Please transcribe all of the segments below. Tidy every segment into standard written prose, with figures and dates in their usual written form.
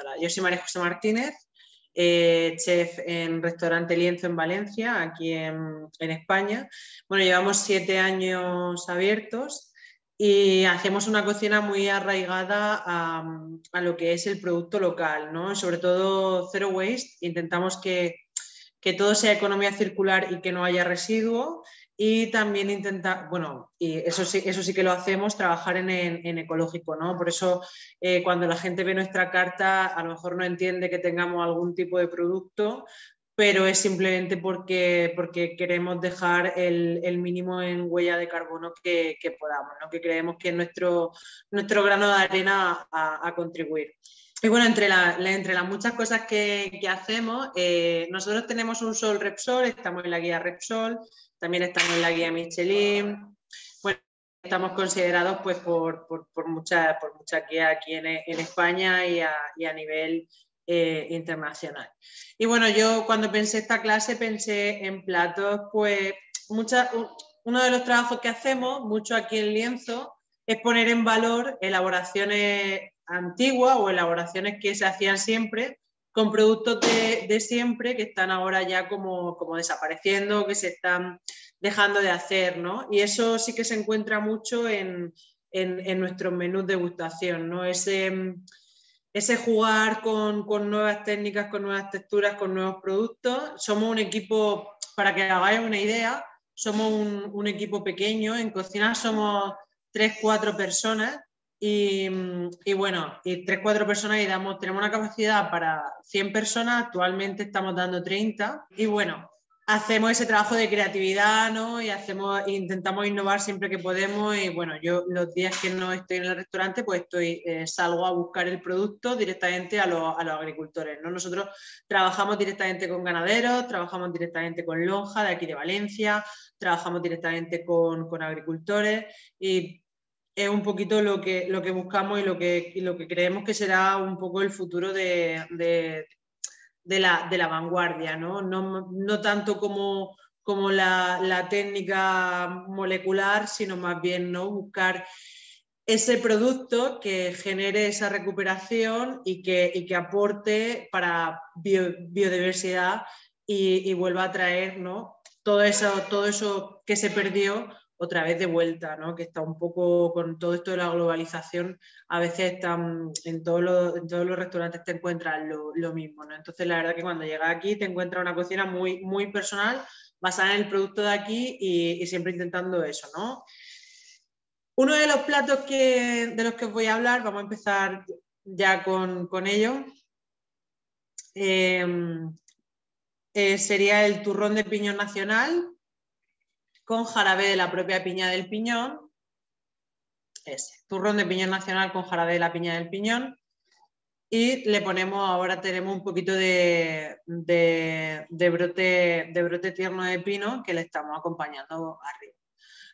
Hola, yo soy María José Martínez, chef en Restaurante Lienzo en Valencia, aquí en España. Bueno, llevamos 7 años abiertos y hacemos una cocina muy arraigada a lo que es el producto local, ¿no? Sobre todo zero waste. Intentamos que todo sea economía circular y que no haya residuo. Y también intentar, bueno, y eso sí que lo hacemos, trabajar en ecológico, ¿no? Por eso cuando la gente ve nuestra carta a lo mejor no entiende que tengamos algún tipo de producto, pero es simplemente porque queremos dejar el mínimo en huella de carbono que podamos, ¿no? Que creemos que es nuestro grano de arena a contribuir. Y bueno, entre las muchas cosas que hacemos, nosotros tenemos un Sol Repsol, estamos en la guía Repsol, también estamos en la guía Michelin. Bueno, estamos considerados pues, por muchas guías aquí en España y a nivel internacional. Y bueno, yo cuando pensé esta clase pensé en platos, pues uno de los trabajos que hacemos mucho aquí en Lienzo es poner en valor elaboraciones antiguas o elaboraciones que se hacían siempre con productos de siempre que están ahora ya como desapareciendo, que se están dejando de hacer, ¿no? Y eso sí que se encuentra mucho en nuestros menús de degustación, ¿no? Ese jugar con nuevas técnicas, con nuevas texturas, con nuevos productos. Somos un equipo, para que hagáis una idea, somos un equipo pequeño, en cocina somos 3-4 personas y bueno, y 3-4 personas y tenemos una capacidad para 100 personas, actualmente estamos dando 30 y bueno, hacemos ese trabajo de creatividad, ¿no? Y intentamos innovar siempre que podemos y bueno, yo los días que no estoy en el restaurante pues salgo a buscar el producto directamente a los agricultores, ¿no? Nosotros trabajamos directamente con ganaderos, trabajamos directamente con lonja de aquí de Valencia, trabajamos directamente con agricultores y es un poquito lo que buscamos y lo que creemos que será un poco el futuro de la vanguardia, ¿no? No tanto como la técnica molecular, sino más bien, ¿no? Buscar ese producto que genere esa recuperación y que aporte para biodiversidad y vuelva a traer, ¿no? Todo eso que se perdió otra vez de vuelta, ¿no? Que está un poco con todo esto de la globalización, a veces en todos los restaurantes te encuentras lo mismo, ¿no? Entonces la verdad que cuando llegas aquí te encuentras una cocina muy, muy personal, basada en el producto de aquí y siempre intentando eso, ¿no? Uno de los platos de los que os voy a hablar, vamos a empezar ya con ello, sería el turrón de piñón nacional con jarabe de la propia piña del piñón. Turrón de piñón nacional con jarabe de la piña del piñón. Y le ponemos, ahora tenemos un poquito de brote tierno de pino que le estamos acompañando arriba.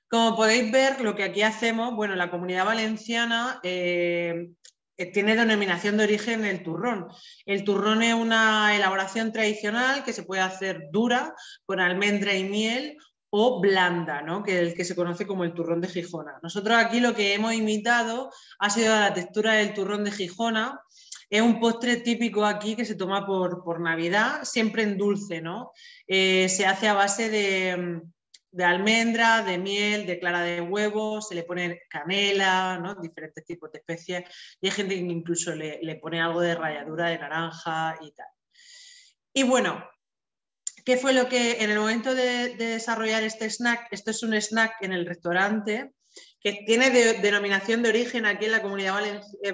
Como podéis ver, lo que aquí hacemos, bueno, la Comunidad Valenciana tiene denominación de origen el turrón. El turrón es una elaboración tradicional que se puede hacer dura, con almendra y miel, o blanda, ¿no? Que es el que se conoce como el turrón de Gijona. Nosotros aquí lo que hemos imitado ha sido la textura del turrón de Gijona. Es un postre típico aquí que se toma por Navidad, siempre en dulce, ¿no? Se hace a base de almendra, de miel, de clara de huevo, se le pone canela, ¿no? Diferentes tipos de especies, y hay gente que incluso le pone algo de ralladura de naranja y tal. Y bueno, ¿qué fue lo que en el momento de desarrollar este snack? Esto es un snack en el restaurante que tiene denominación de origen aquí en la Comunidad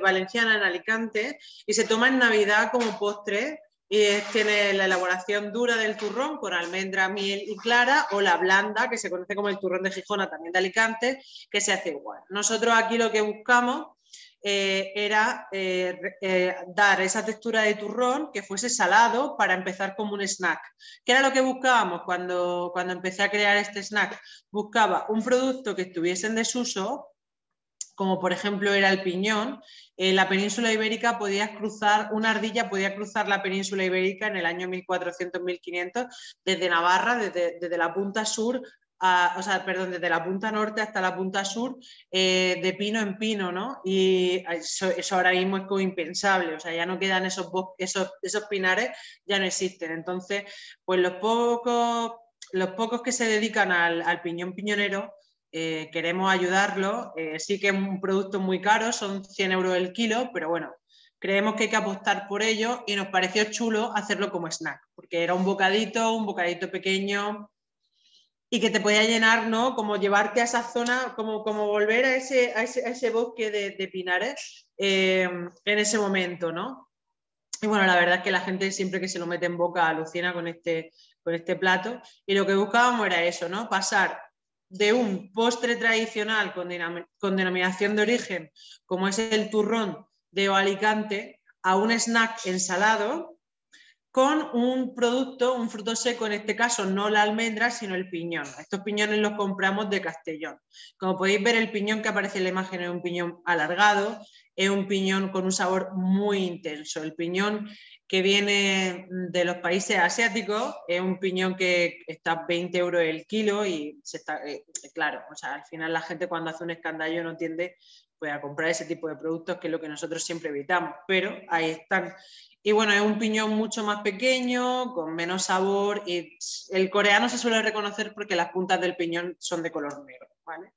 Valenciana, en Alicante, y se toma en Navidad como postre. Y tiene la elaboración dura del turrón con almendra, miel y clara, o la blanda, que se conoce como el turrón de Gijona, también de Alicante, que se hace igual. Nosotros aquí lo que buscamos era dar esa textura de turrón que fuese salado para empezar como un snack. ¿Qué era lo que buscábamos cuando empecé a crear este snack? Buscaba un producto que estuviese en desuso, como por ejemplo era el piñón. En la península ibérica una ardilla podía cruzar la península ibérica en el año 1400-1500 desde Navarra, desde la punta sur o sea, perdón, desde la punta norte hasta la punta sur, de pino en pino, ¿no? Y eso ahora mismo es como impensable, o sea, ya no quedan esos pinares, ya no existen. Entonces, pues los pocos que se dedican al piñón piñonero, queremos ayudarlos. Sí que es un producto muy caro, son 100 euros el kilo, pero bueno, creemos que hay que apostar por ello y nos pareció chulo hacerlo como snack, porque era un bocadito pequeño y que te podía llenar, ¿no? Como llevarte a esa zona, como volver a ese bosque de pinares en ese momento, ¿no? Y bueno, la verdad es que la gente siempre que se lo mete en boca alucina con este plato. Y lo que buscábamos era eso, ¿no? Pasar de un postre tradicional con denominación de origen, como es el turrón de Alicante, a un snack ensalado con un producto, un fruto seco, en este caso no la almendra, sino el piñón. Estos piñones los compramos de Castellón. Como podéis ver, el piñón que aparece en la imagen es un piñón alargado, es un piñón con un sabor muy intenso. El piñón que viene de los países asiáticos es un piñón que está a 20 euros el kilo y claro, o sea, al final la gente cuando hace un escándalo no tiende pues, a comprar ese tipo de productos, que es lo que nosotros siempre evitamos, pero ahí están. Y bueno, es un piñón mucho más pequeño, con menos sabor, y el coreano se suele reconocer porque las puntas del piñón son de color negro, ¿vale?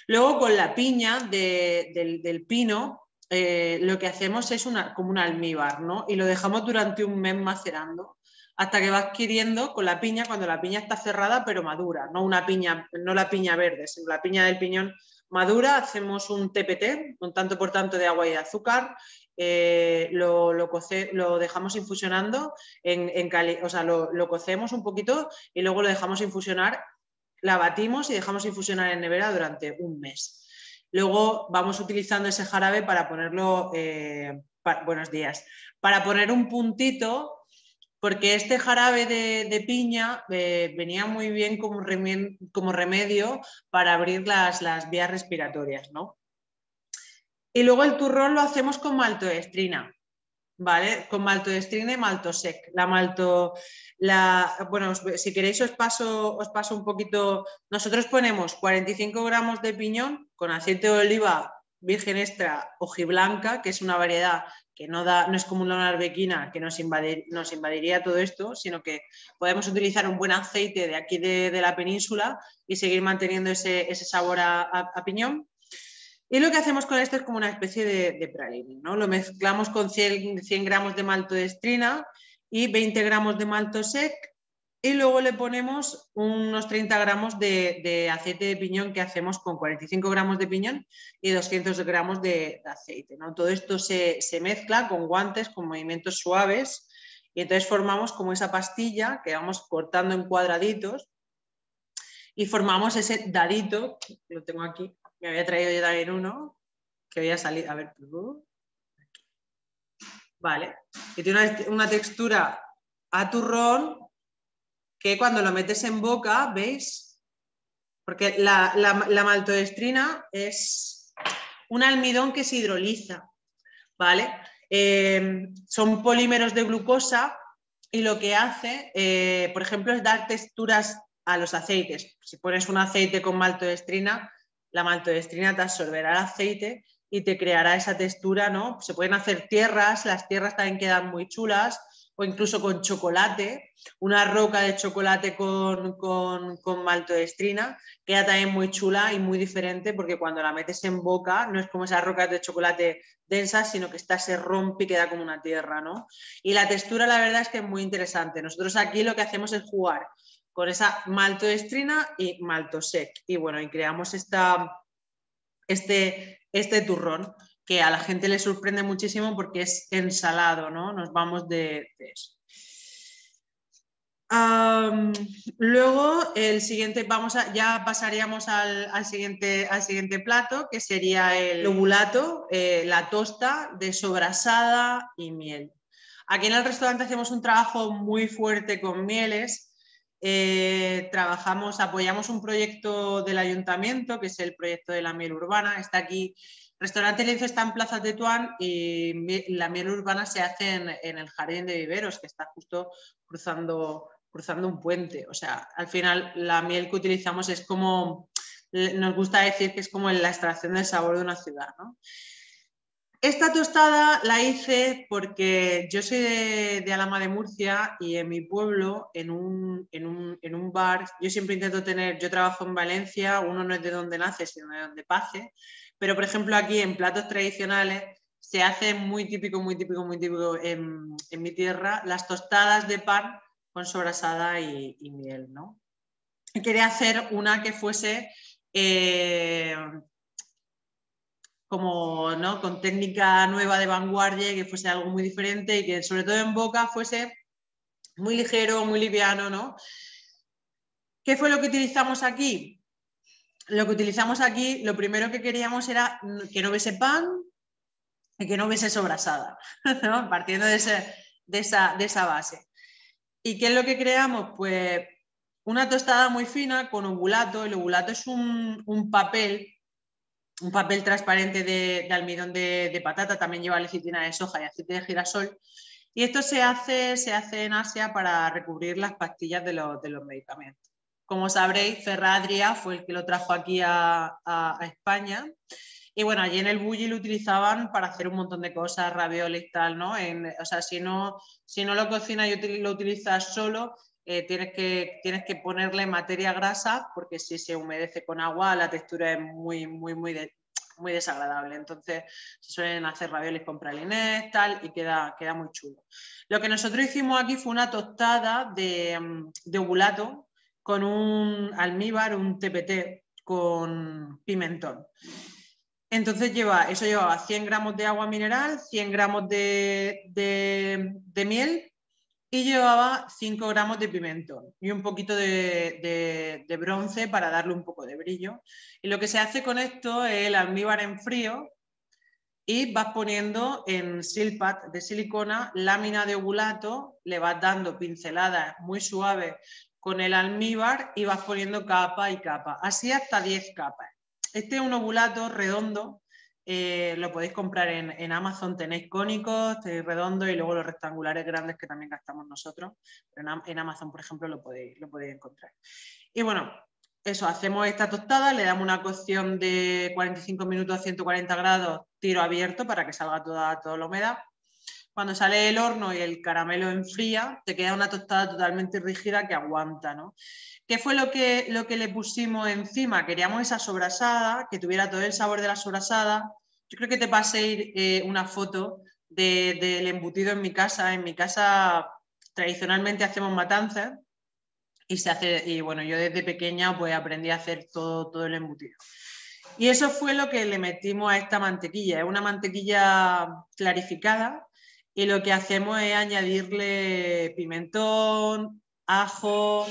Luego con la piña del pino, lo que hacemos es como un almíbar, ¿no? Y lo dejamos durante un mes macerando, hasta que va adquiriendo con la piña, cuando la piña está cerrada pero madura, no la piña verde, sino la piña del piñón madura. Hacemos un TPT, un tanto por tanto de agua y de azúcar, lo dejamos infusionando, o sea, lo cocemos un poquito y luego lo dejamos infusionar, la batimos y dejamos infusionar en nevera durante un mes. Luego vamos utilizando ese jarabe para ponerlo, buenos días, para poner un puntito, porque este jarabe de piña venía muy bien como remedio para abrir las vías respiratorias, ¿no? Y luego el turrón lo hacemos con maltodextrina, ¿vale? Con maltodextrina y maltosec. Bueno, si queréis os paso un poquito. Nosotros ponemos 45 gramos de piñón con aceite de oliva virgen extra hojiblanca, que es una variedad que no es como una arbequina que nos invadiría todo esto, sino que podemos utilizar un buen aceite de aquí de la península y seguir manteniendo ese sabor a piñón. Y lo que hacemos con esto es como una especie de praline, ¿no? Lo mezclamos con 100 gramos de maltodextrina y 20 gramos de maltosec, y luego le ponemos unos 30 gramos de aceite de piñón, que hacemos con 45 gramos de piñón y 200 gramos de aceite, ¿no? Todo esto se mezcla con guantes, con movimientos suaves, y entonces formamos como esa pastilla que vamos cortando en cuadraditos y formamos ese dadito, lo tengo aquí. Me había traído yo también uno que había salido. A ver, vale. Que tiene una textura a turrón que cuando lo metes en boca, ¿veis? Porque la maltodextrina es un almidón que se hidroliza, ¿vale? Son polímeros de glucosa y lo que hace, por ejemplo, es dar texturas a los aceites. Si pones un aceite con maltodextrina, la maltodextrina te absorberá el aceite y te creará esa textura, ¿no? Se pueden hacer tierras, las tierras también quedan muy chulas, o incluso con chocolate, una roca de chocolate con maltodextrina, queda también muy chula y muy diferente, porque cuando la metes en boca no es como esas rocas de chocolate densas, sino que esta se rompe y queda como una tierra, ¿no? Y la textura, la verdad es que es muy interesante. Nosotros aquí lo que hacemos es jugar con esa maltodextrina y maltosec, y bueno, y creamos este turrón que a la gente le sorprende muchísimo porque es ensalado, ¿no? Nos vamos de eso. Luego el siguiente, ya pasaríamos al siguiente plato, que sería el lobulato, la tosta de sobrasada y miel. Aquí en el restaurante hacemos un trabajo muy fuerte con mieles. Apoyamos un proyecto del ayuntamiento, que es el proyecto de la miel urbana. Está aquí, Restaurante Lienzo está en Plaza Tetuán, y la miel urbana se hace en el jardín de viveros, que está justo cruzando cruzando un puente. O sea, al final la miel que utilizamos es como, nos gusta decir que es como la extracción del sabor de una ciudad, ¿no? Esta tostada la hice porque yo soy de Alhama de Murcia y en mi pueblo, en un bar, yo siempre intento tener, yo trabajo en Valencia, uno no es de donde nace, sino de donde pase, pero por ejemplo aquí en platos tradicionales se hace muy típico en mi tierra las tostadas de pan con sobrasada y miel, ¿no? Y quería hacer una que fuese como, ¿no?, con técnica nueva de vanguardia, que fuese algo muy diferente y que sobre todo en boca fuese muy ligero, muy liviano, ¿no? ¿Qué fue lo que utilizamos aquí? Lo que utilizamos aquí, lo primero que queríamos era que no hubiese pan y que no hubiese sobrasada, ¿no? Partiendo de esa base. ¿Y qué es lo que creamos? Pues una tostada muy fina con obulato. El obulato es un papel transparente de almidón de patata, también lleva lecitina de soja y aceite de girasol. Y esto se hace en Asia para recubrir las pastillas de los medicamentos. Como sabréis, Ferradria fue el que lo trajo aquí a España. Y bueno, allí en el Bulli lo utilizaban para hacer un montón de cosas, raviolis y tal, ¿no? O sea, si no lo cocinas y lo utilizas solo, tienes que ponerle materia grasa, porque si se humedece con agua la textura es muy desagradable. Entonces se suelen hacer raviolis con pralinés, tal, y queda muy chulo. Lo que nosotros hicimos aquí fue una tostada de obulato con un almíbar, un TPT con pimentón. Entonces eso llevaba 100 gramos de agua mineral, 100 gramos de miel y llevaba 5 gramos de pimentón y un poquito de bronce para darle un poco de brillo. Y lo que se hace con esto es el almíbar en frío y vas poniendo en silpat de silicona lámina de obulato, le vas dando pinceladas muy suaves con el almíbar y vas poniendo capa y capa, así hasta 10 capas. Este es un obulato redondo, lo podéis comprar en Amazon, tenéis cónicos, tenéis redondos y luego los rectangulares grandes que también gastamos nosotros. Pero en Amazon, por ejemplo, lo podéis encontrar. Y bueno, eso, hacemos esta tostada, le damos una cocción de 45 minutos a 140 grados, tiro abierto para que salga toda la humedad. Cuando sale del horno y el caramelo enfría, te queda una tostada totalmente rígida que aguanta, ¿no? ¿Qué fue lo que le pusimos encima? Queríamos esa sobrasada, que tuviera todo el sabor de la sobrasada. Yo creo que te pasé una foto del embutido en mi casa. En mi casa tradicionalmente hacemos matanzas y bueno, yo desde pequeña pues aprendí a hacer todo el embutido. Y eso fue lo que le metimos a esta mantequilla. Es una mantequilla clarificada y lo que hacemos es añadirle pimentón, ajo,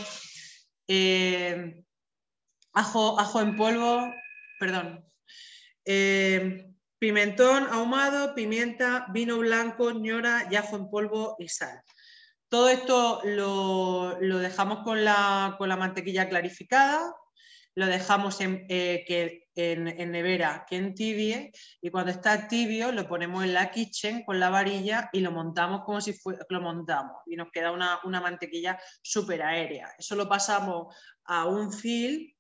ajo en polvo, perdón, pimentón ahumado, pimienta, vino blanco, ñora y ajo en polvo y sal. Todo esto lo dejamos con la mantequilla clarificada, lo dejamos en nevera que entibie y cuando está tibio lo ponemos en la kitchen con la varilla y lo montamos como si lo montamos y nos queda una mantequilla súper aérea. Eso lo pasamos a un fil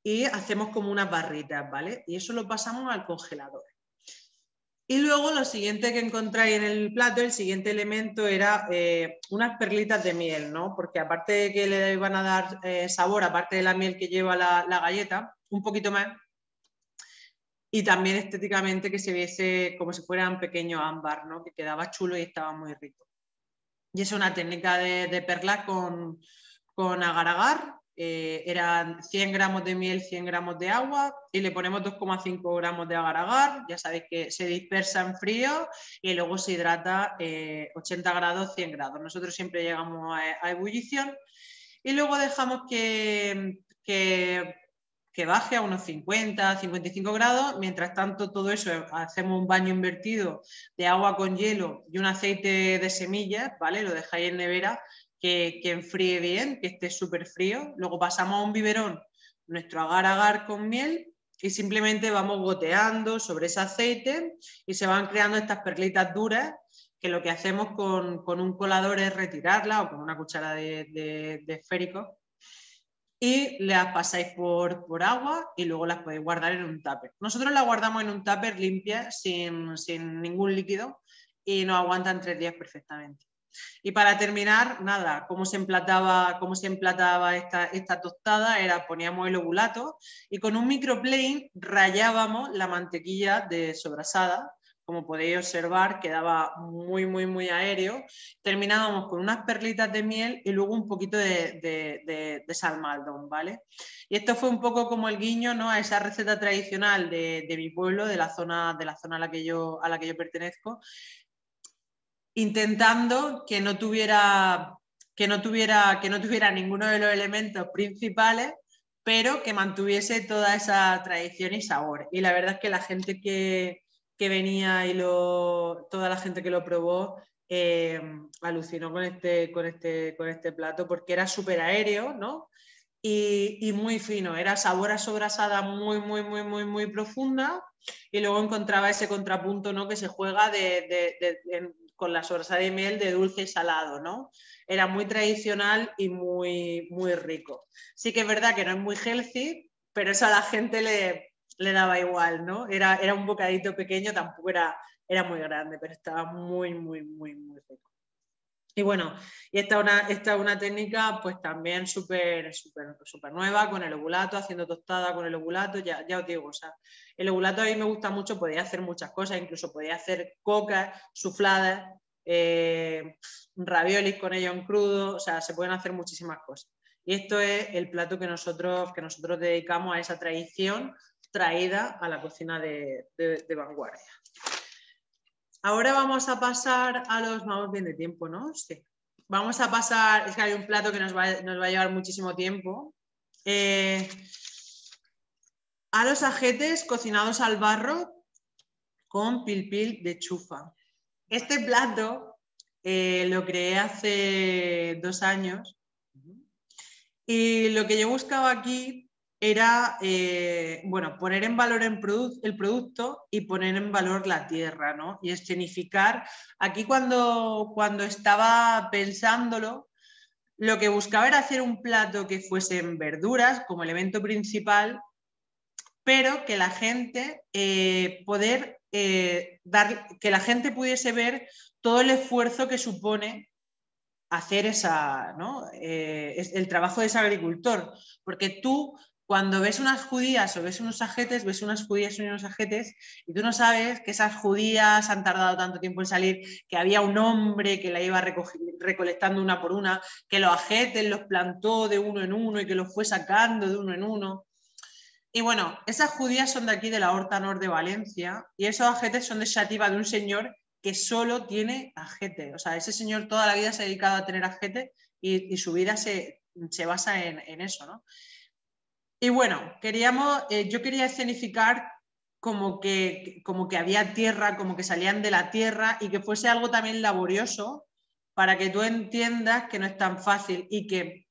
y hacemos como unas barritas, ¿vale? Y eso lo pasamos al congelador. Y luego lo siguiente que encontráis en el plato, el siguiente elemento era unas perlitas de miel, ¿no? Porque aparte de que le van a dar sabor, aparte de la miel que lleva la galleta, un poquito más, y también estéticamente que se viese como si fueran pequeño ámbar, ¿no? Que quedaba chulo y estaba muy rico. Y es una técnica de perlas con agar-agar. Eran 100 gramos de miel, 100 gramos de agua y le ponemos 2,5 gramos de agar-agar. Ya sabéis que se dispersa en frío y luego se hidrata 80 grados, 100 grados. Nosotros siempre llegamos a ebullición y luego dejamos que baje a unos 50, 55 grados. Mientras tanto, todo eso, hacemos un baño invertido de agua con hielo y un aceite de semillas, ¿vale? Lo dejáis en nevera que enfríe bien, que esté súper frío. Luego pasamos a un biberón nuestro agar-agar con miel y simplemente vamos goteando sobre ese aceite y se van creando estas perlitas duras que lo que hacemos con un colador es retirarla o con una cuchara de esférico y las pasáis por agua y luego las podéis guardar en un tupper. Nosotros las guardamos en un tupper limpia, sin ningún líquido y nos aguantan 3 días perfectamente. Y para terminar, nada, cómo se emplataba esta tostada era poníamos el obulato y con un microplane rallábamos la mantequilla de sobrasada. Como podéis observar, quedaba muy, muy, muy aéreo. Terminábamos con unas perlitas de miel y luego un poquito de salmaldón, ¿vale? Y esto fue un poco como el guiño, ¿no?, a esa receta tradicional de mi pueblo, de la zona a la que yo pertenezco, intentando que no tuviera ninguno de los elementos principales, pero que mantuviese toda esa tradición y sabor. Y la verdad es que la gente que venía y toda la gente que lo probó alucinó con este plato porque era súper aéreo, ¿no? Y muy fino, era sabor a sobrasada muy, muy, muy, muy, muy profunda y luego encontraba ese contrapunto, ¿no?, que se juega con la sobrasada de miel de dulce y salado, ¿no? Era muy tradicional y muy, muy rico. Sí que es verdad que no es muy healthy, pero eso a la gente le daba igual, ¿no? Era un bocadito pequeño, tampoco era muy grande, pero estaba muy, muy, muy, muy rico. Y bueno, y esta es una técnica pues también súper nueva, con el obulato, haciendo tostada con el obulato, ya os digo, o sea, el obulato a mí me gusta mucho, podía hacer muchas cosas, incluso podía hacer cocas, sufladas, raviolis con ello en crudo, o sea, se pueden hacer muchísimas cosas. Y esto es el plato que nosotros dedicamos a esa tradición traída a la cocina de vanguardia. Ahora vamos a pasar vamos bien de tiempo, ¿no? Sí. Vamos a pasar, es que hay un plato que nos va a llevar muchísimo tiempo. A los ajetes cocinados al barro con pil de chufa. Este plato lo creé hace 2 años y lo que yo buscaba aquí era poner en valor el producto y poner en valor la tierra, ¿no? Y escenificar. Aquí cuando estaba pensándolo, lo que buscaba era hacer un plato que fuese en verduras como elemento principal, pero que la gente que la gente pudiese ver todo el esfuerzo que supone hacer el trabajo de ese agricultor, porque tú cuando ves unas judías o ves unos ajetes, ves unas judías y unos ajetes y tú no sabes que esas judías han tardado tanto tiempo en salir, que había un hombre que la iba recolectando una por una, que los ajetes los plantó de uno en uno y que los fue sacando de uno en uno. Y bueno, esas judías son de aquí, de la Horta Nord de Valencia, y esos ajetes son de Xàtiva, de un señor que solo tiene ajete. O sea, ese señor toda la vida se ha dedicado a tener ajete y su vida se basa en eso, ¿no? Y bueno, yo quería escenificar como que había tierra, como que salían de la tierra y que fuese algo también laborioso para que tú entiendas que no es tan fácil y que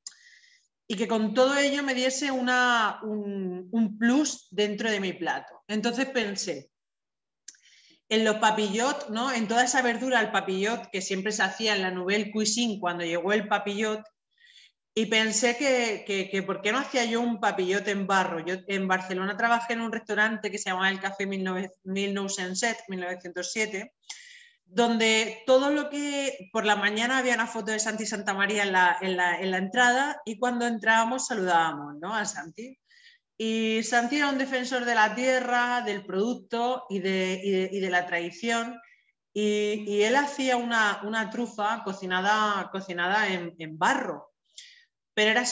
con todo ello me diese un plus dentro de mi plato. Entonces pensé en los papillotes, ¿no?, en toda esa verdura, el papillot que siempre se hacía en la Nouvelle Cuisine cuando llegó el papillot, y pensé que ¿por qué no hacía yo un papillot en barro? Yo en Barcelona trabajé en un restaurante que se llamaba el Café 1907, donde todo lo que por la mañana había una foto de Santi y Santa María en la entrada y cuando entrábamos saludábamos, ¿no?, a Santi. Y Santi era un defensor de la tierra, del producto y de la tradición y él hacía una trufa cocinada en barro. Pero era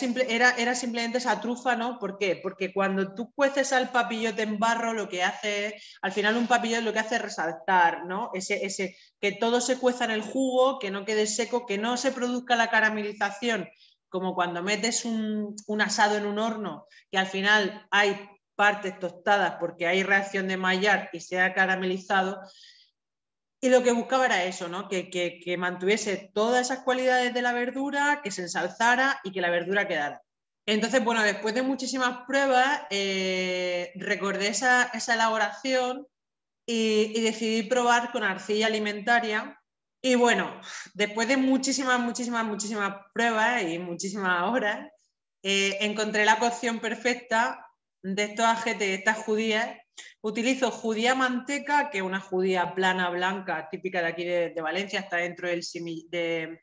simplemente esa trufa, ¿no? ¿Por qué? Porque cuando tú cueces al papillote en barro, lo que hace, al final un papillote lo que hace es resaltar, ¿no? Que todo se cueza en el jugo, que no quede seco, que no se produzca la caramelización, como cuando metes un asado en un horno, que al final hay partes tostadas porque hay reacción de Maillard y se ha caramelizado. Y lo que buscaba era eso, ¿no? Que mantuviese todas esas cualidades de la verdura, que se ensalzara y que la verdura quedara. Entonces, bueno, después de muchísimas pruebas, recordé esa elaboración y decidí probar con arcilla alimentaria Y bueno, después de muchísimas pruebas y muchísimas horas, encontré la cocción perfecta de estos ajetes, estas judías. Utilizo judía manteca, que es una judía plana, blanca, típica de aquí de Valencia, está dentro del semillero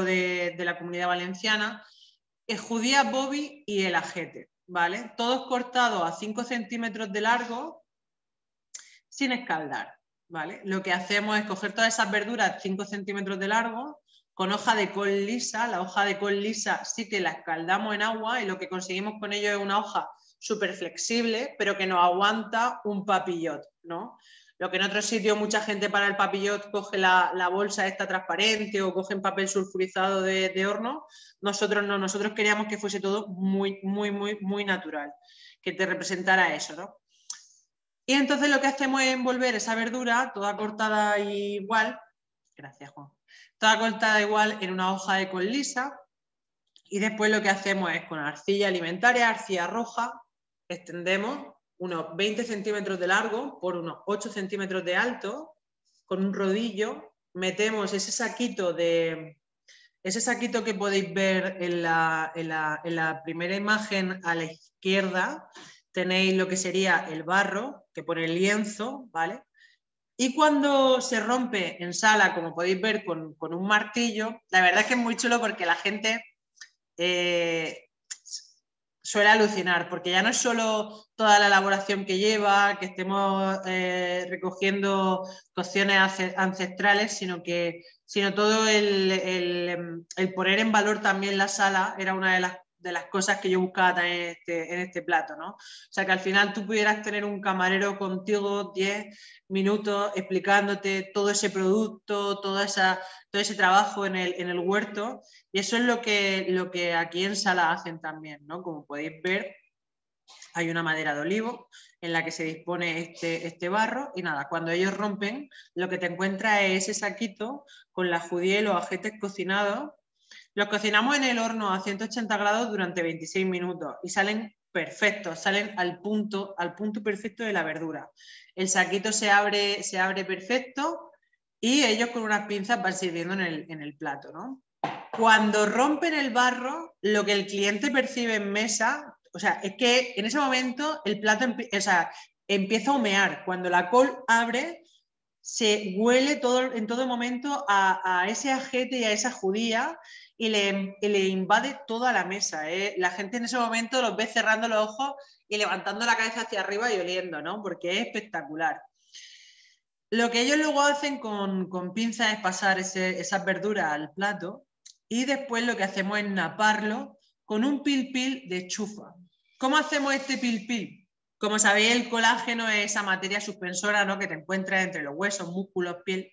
de la Comunidad Valenciana. Es judía Bobby y el ajete, ¿vale? Todos cortados a 5 centímetros de largo, sin escaldar, ¿vale? Lo que hacemos es coger todas esas verduras 5 centímetros de largo, con hoja de col lisa. La hoja de col lisa sí que la escaldamos en agua y lo que conseguimos con ello es una hoja súper flexible, pero que nos aguanta un papillot, ¿no? Lo que en otros sitios mucha gente para el papillot coge la bolsa esta transparente o cogen papel sulfurizado de horno, nosotros no, nosotros queríamos que fuese todo muy natural, que te representara eso, ¿no? Y entonces lo que hacemos es envolver esa verdura toda cortada igual, gracias Juan, toda cortada igual en una hoja de col lisa, y después lo que hacemos es con arcilla alimentaria, arcilla roja, extendemos unos 20 centímetros de largo por unos 8 centímetros de alto, con un rodillo, metemos ese saquito que podéis ver en la primera imagen a la izquierda. Tenéis lo que sería el barro, que pone el lienzo, ¿vale? Y cuando se rompe en sala, como podéis ver, con un martillo, la verdad es que es muy chulo porque la gente suele alucinar, porque ya no es solo toda la elaboración que lleva, que estemos recogiendo cocciones ancestrales, sino todo el poner en valor también la sala era una de las cosas que yo buscaba también en este plato, ¿no? O sea, que al final tú pudieras tener un camarero contigo 10 minutos explicándote todo ese producto, todo ese trabajo en el huerto, y eso es lo que aquí en Sala hacen también, ¿no? Como podéis ver, hay una madera de olivo en la que se dispone este barro, y nada, cuando ellos rompen, lo que te encuentras es ese saquito con la judía y los ajetes cocinados. Los cocinamos en el horno a 180 grados durante 26 minutos y salen perfectos, salen al punto perfecto de la verdura. El saquito se abre perfecto y ellos con unas pinzas van sirviendo en el plato, ¿no? Cuando rompen el barro, lo que el cliente percibe en mesa, o sea, es que en ese momento el plato empieza a humear. Cuando la col abre, se huele en todo momento a ese ajete y a esa judía, y le invade toda la mesa, ¿eh? La gente en ese momento los ve cerrando los ojos y levantando la cabeza hacia arriba y oliendo, ¿no? Porque es espectacular. Lo que ellos luego hacen con pinzas es pasar esas verduras al plato, y después lo que hacemos es naparlo con un pil-pil de chufa. ¿Cómo hacemos este pil-pil? Como sabéis, el colágeno es esa materia suspensora, ¿no?, que te encuentras entre los huesos, músculos, piel.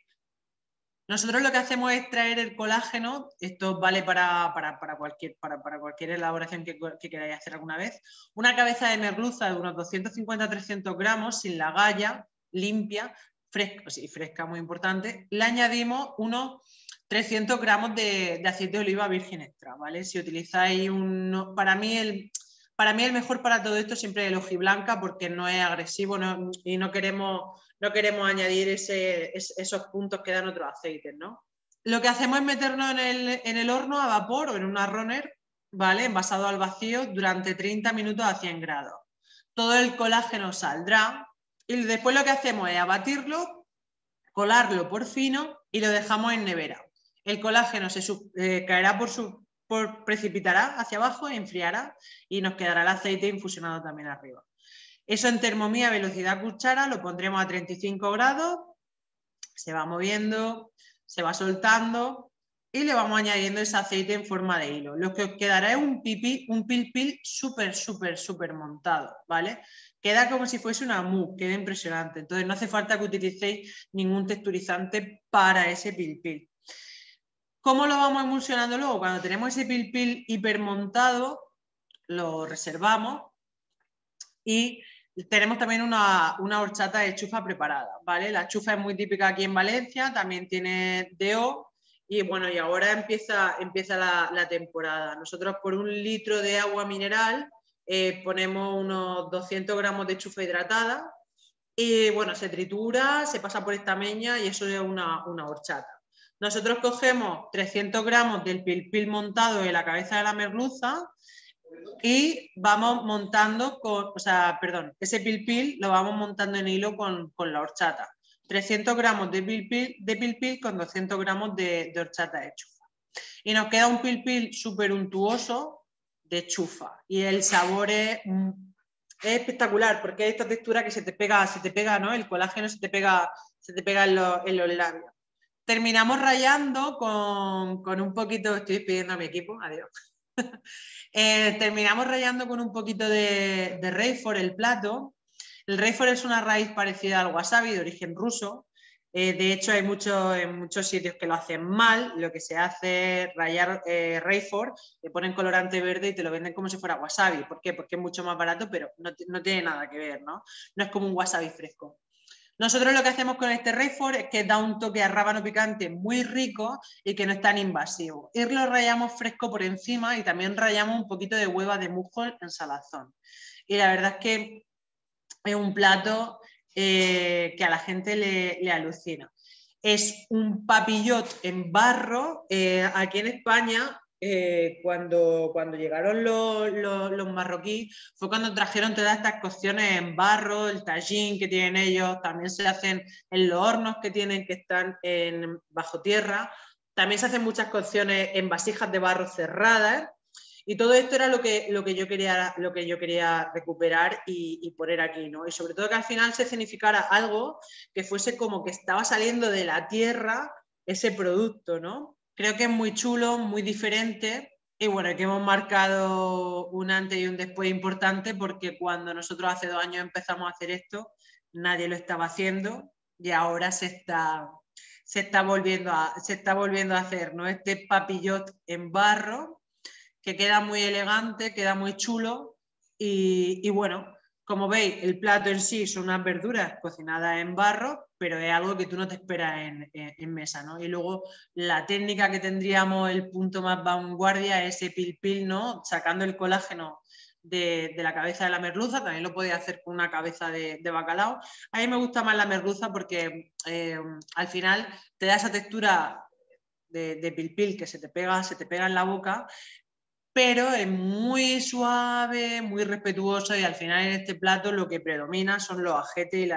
Nosotros lo que hacemos es extraer el colágeno. Esto vale para cualquier elaboración que queráis hacer alguna vez. Una cabeza de merluza de unos 250-300 gramos, sin la galla, limpia, fresca, sí, fresca, muy importante. Le añadimos unos 300 gramos de aceite de oliva virgen extra, ¿vale? Si utilizáis para mí el mejor para todo esto siempre es el hojiblanca, porque no es agresivo, y no queremos añadir esos puntos que dan otros aceites, ¿no? Lo que hacemos es meternos en el horno a vapor o en una runner, ¿vale?, envasado al vacío durante 30 minutos a 100 grados. Todo el colágeno saldrá y después lo que hacemos es abatirlo, colarlo por fino y lo dejamos en nevera. El colágeno caerá precipitará hacia abajo e enfriará, y nos quedará el aceite infusionado también arriba. Eso en Thermomix a velocidad cuchara lo pondremos a 35 grados, se va moviendo, se va soltando y le vamos añadiendo ese aceite en forma de hilo. Lo que os quedará es un pil-pil súper montado, ¿vale? Queda como si fuese una mousse, queda impresionante. Entonces no hace falta que utilicéis ningún texturizante para ese pil-pil. ¿Cómo lo vamos emulsionando luego? Cuando tenemos ese pil-pil hipermontado, lo reservamos y tenemos también una horchata de chufa preparada, ¿vale? La chufa es muy típica aquí en Valencia, también tiene DO, y bueno, y ahora empieza la temporada. Nosotros por 1 litro de agua mineral ponemos unos 200 gramos de chufa hidratada, y bueno, se tritura, se pasa por esta meña y eso es una horchata. Nosotros cogemos 300 gramos del pil pil montado en la cabeza de la merluza y vamos montando ese pil pil lo vamos montando en hilo con la horchata. 300 gramos de pil pil con 200 gramos de horchata de chufa. Y nos queda un pil pil súper untuoso de chufa. Y el sabor es espectacular porque hay esta textura que se te pega, ¿no? El colágeno se te pega en los labios. Terminamos rallando con un poquito, estoy pidiendo a mi equipo, adiós. Terminamos rallando con un poquito de Roquefort el plato. El Roquefort es una raíz parecida al wasabi, de origen ruso. De hecho, hay en muchos sitios que lo hacen mal. Lo que se hace es rallar Roquefort, le ponen colorante verde y te lo venden como si fuera wasabi. ¿Por qué? Porque es mucho más barato, pero no tiene nada que ver, ¿no? No es como un wasabi fresco. Nosotros lo que hacemos con este Roquefort es que da un toque a rábano picante muy rico y que no es tan invasivo. Y lo rallamos fresco por encima y también rallamos un poquito de hueva de musgo en salazón. Y la verdad es que es un plato que a la gente le alucina. Es un papillot en barro. Aquí en España, cuando llegaron los marroquíes, fue cuando trajeron todas estas cocciones en barro, el tajín que tienen ellos, también se hacen en los hornos que tienen, que están bajo tierra. También se hacen muchas cocciones en vasijas de barro cerradas. Y todo esto era lo que yo quería recuperar y poner aquí, ¿no? Y sobre todo que al final se significara algo que fuese como que estaba saliendo de la tierra ese producto, ¿no? Creo que es muy chulo, muy diferente y bueno, que hemos marcado un antes y un después importante porque cuando nosotros hace 2 años empezamos a hacer esto, nadie lo estaba haciendo y ahora se está volviendo a hacer, ¿no? Este papillot en barro que queda muy elegante, queda muy chulo y bueno, como veis, el plato en sí son unas verduras cocinadas en barro, pero es algo que tú no te esperas en mesa, ¿no? Y luego la técnica que tendríamos, el punto más vanguardia, es ese pil pil, ¿no? Sacando el colágeno de la cabeza de la merluza, también lo podéis hacer con una cabeza de bacalao. A mí me gusta más la merluza porque al final te da esa textura de pil pil que se te pega en la boca, pero es muy suave, muy respetuoso y al final en este plato lo que predomina son los ajetes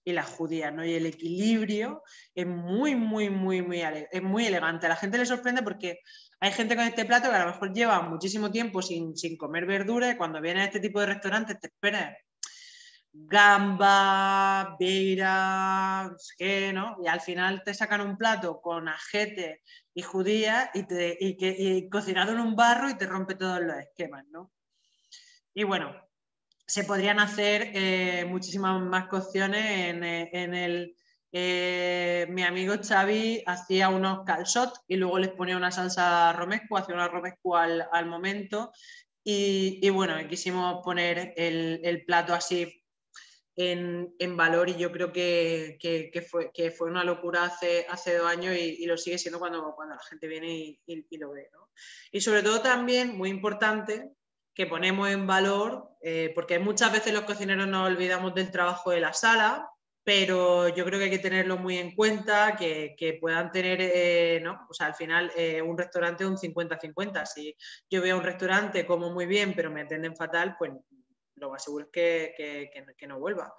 y las judías, ¿no? Y el equilibrio es es muy elegante. A la gente le sorprende porque hay gente con este plato que a lo mejor lleva muchísimo tiempo sin comer verdura y cuando viene a este tipo de restaurantes te esperas gamba, beira, no sé qué, ¿no? Y al final te sacan un plato con ajete y judías y cocinado en un barro y te rompe todos los esquemas, ¿no? Y bueno, se podrían hacer muchísimas más cocciones mi amigo Xavi hacía unos calçots y luego les ponía una salsa romesco, hacía una romesco al momento y bueno, quisimos poner el plato así en valor y yo creo que fue una locura hace 2 años y lo sigue siendo cuando la gente viene y lo ve, ¿no? Y sobre todo también, muy importante, que ponemos en valor, porque muchas veces los cocineros nos olvidamos del trabajo de la sala, pero yo creo que hay que tenerlo muy en cuenta, que puedan tener, ¿no? O sea, al final un restaurante es un 50-50. Si yo voy a un restaurante, como muy bien, pero me atienden fatal, pues lo más seguro es que no vuelva.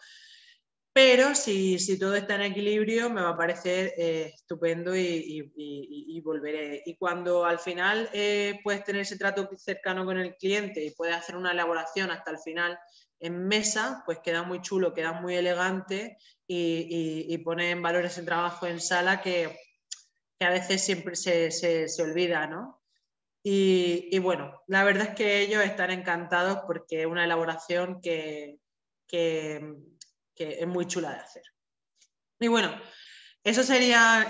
Pero si todo está en equilibrio, me va a parecer estupendo y volveré. Y cuando al final puedes tener ese trato cercano con el cliente y puedes hacer una elaboración hasta el final en mesa, pues queda muy chulo, queda muy elegante y pone en valor ese trabajo en sala que a veces siempre se olvida, ¿no? Y bueno, la verdad es que ellos están encantados porque es una elaboración que es muy chula de hacer. Y bueno, ese sería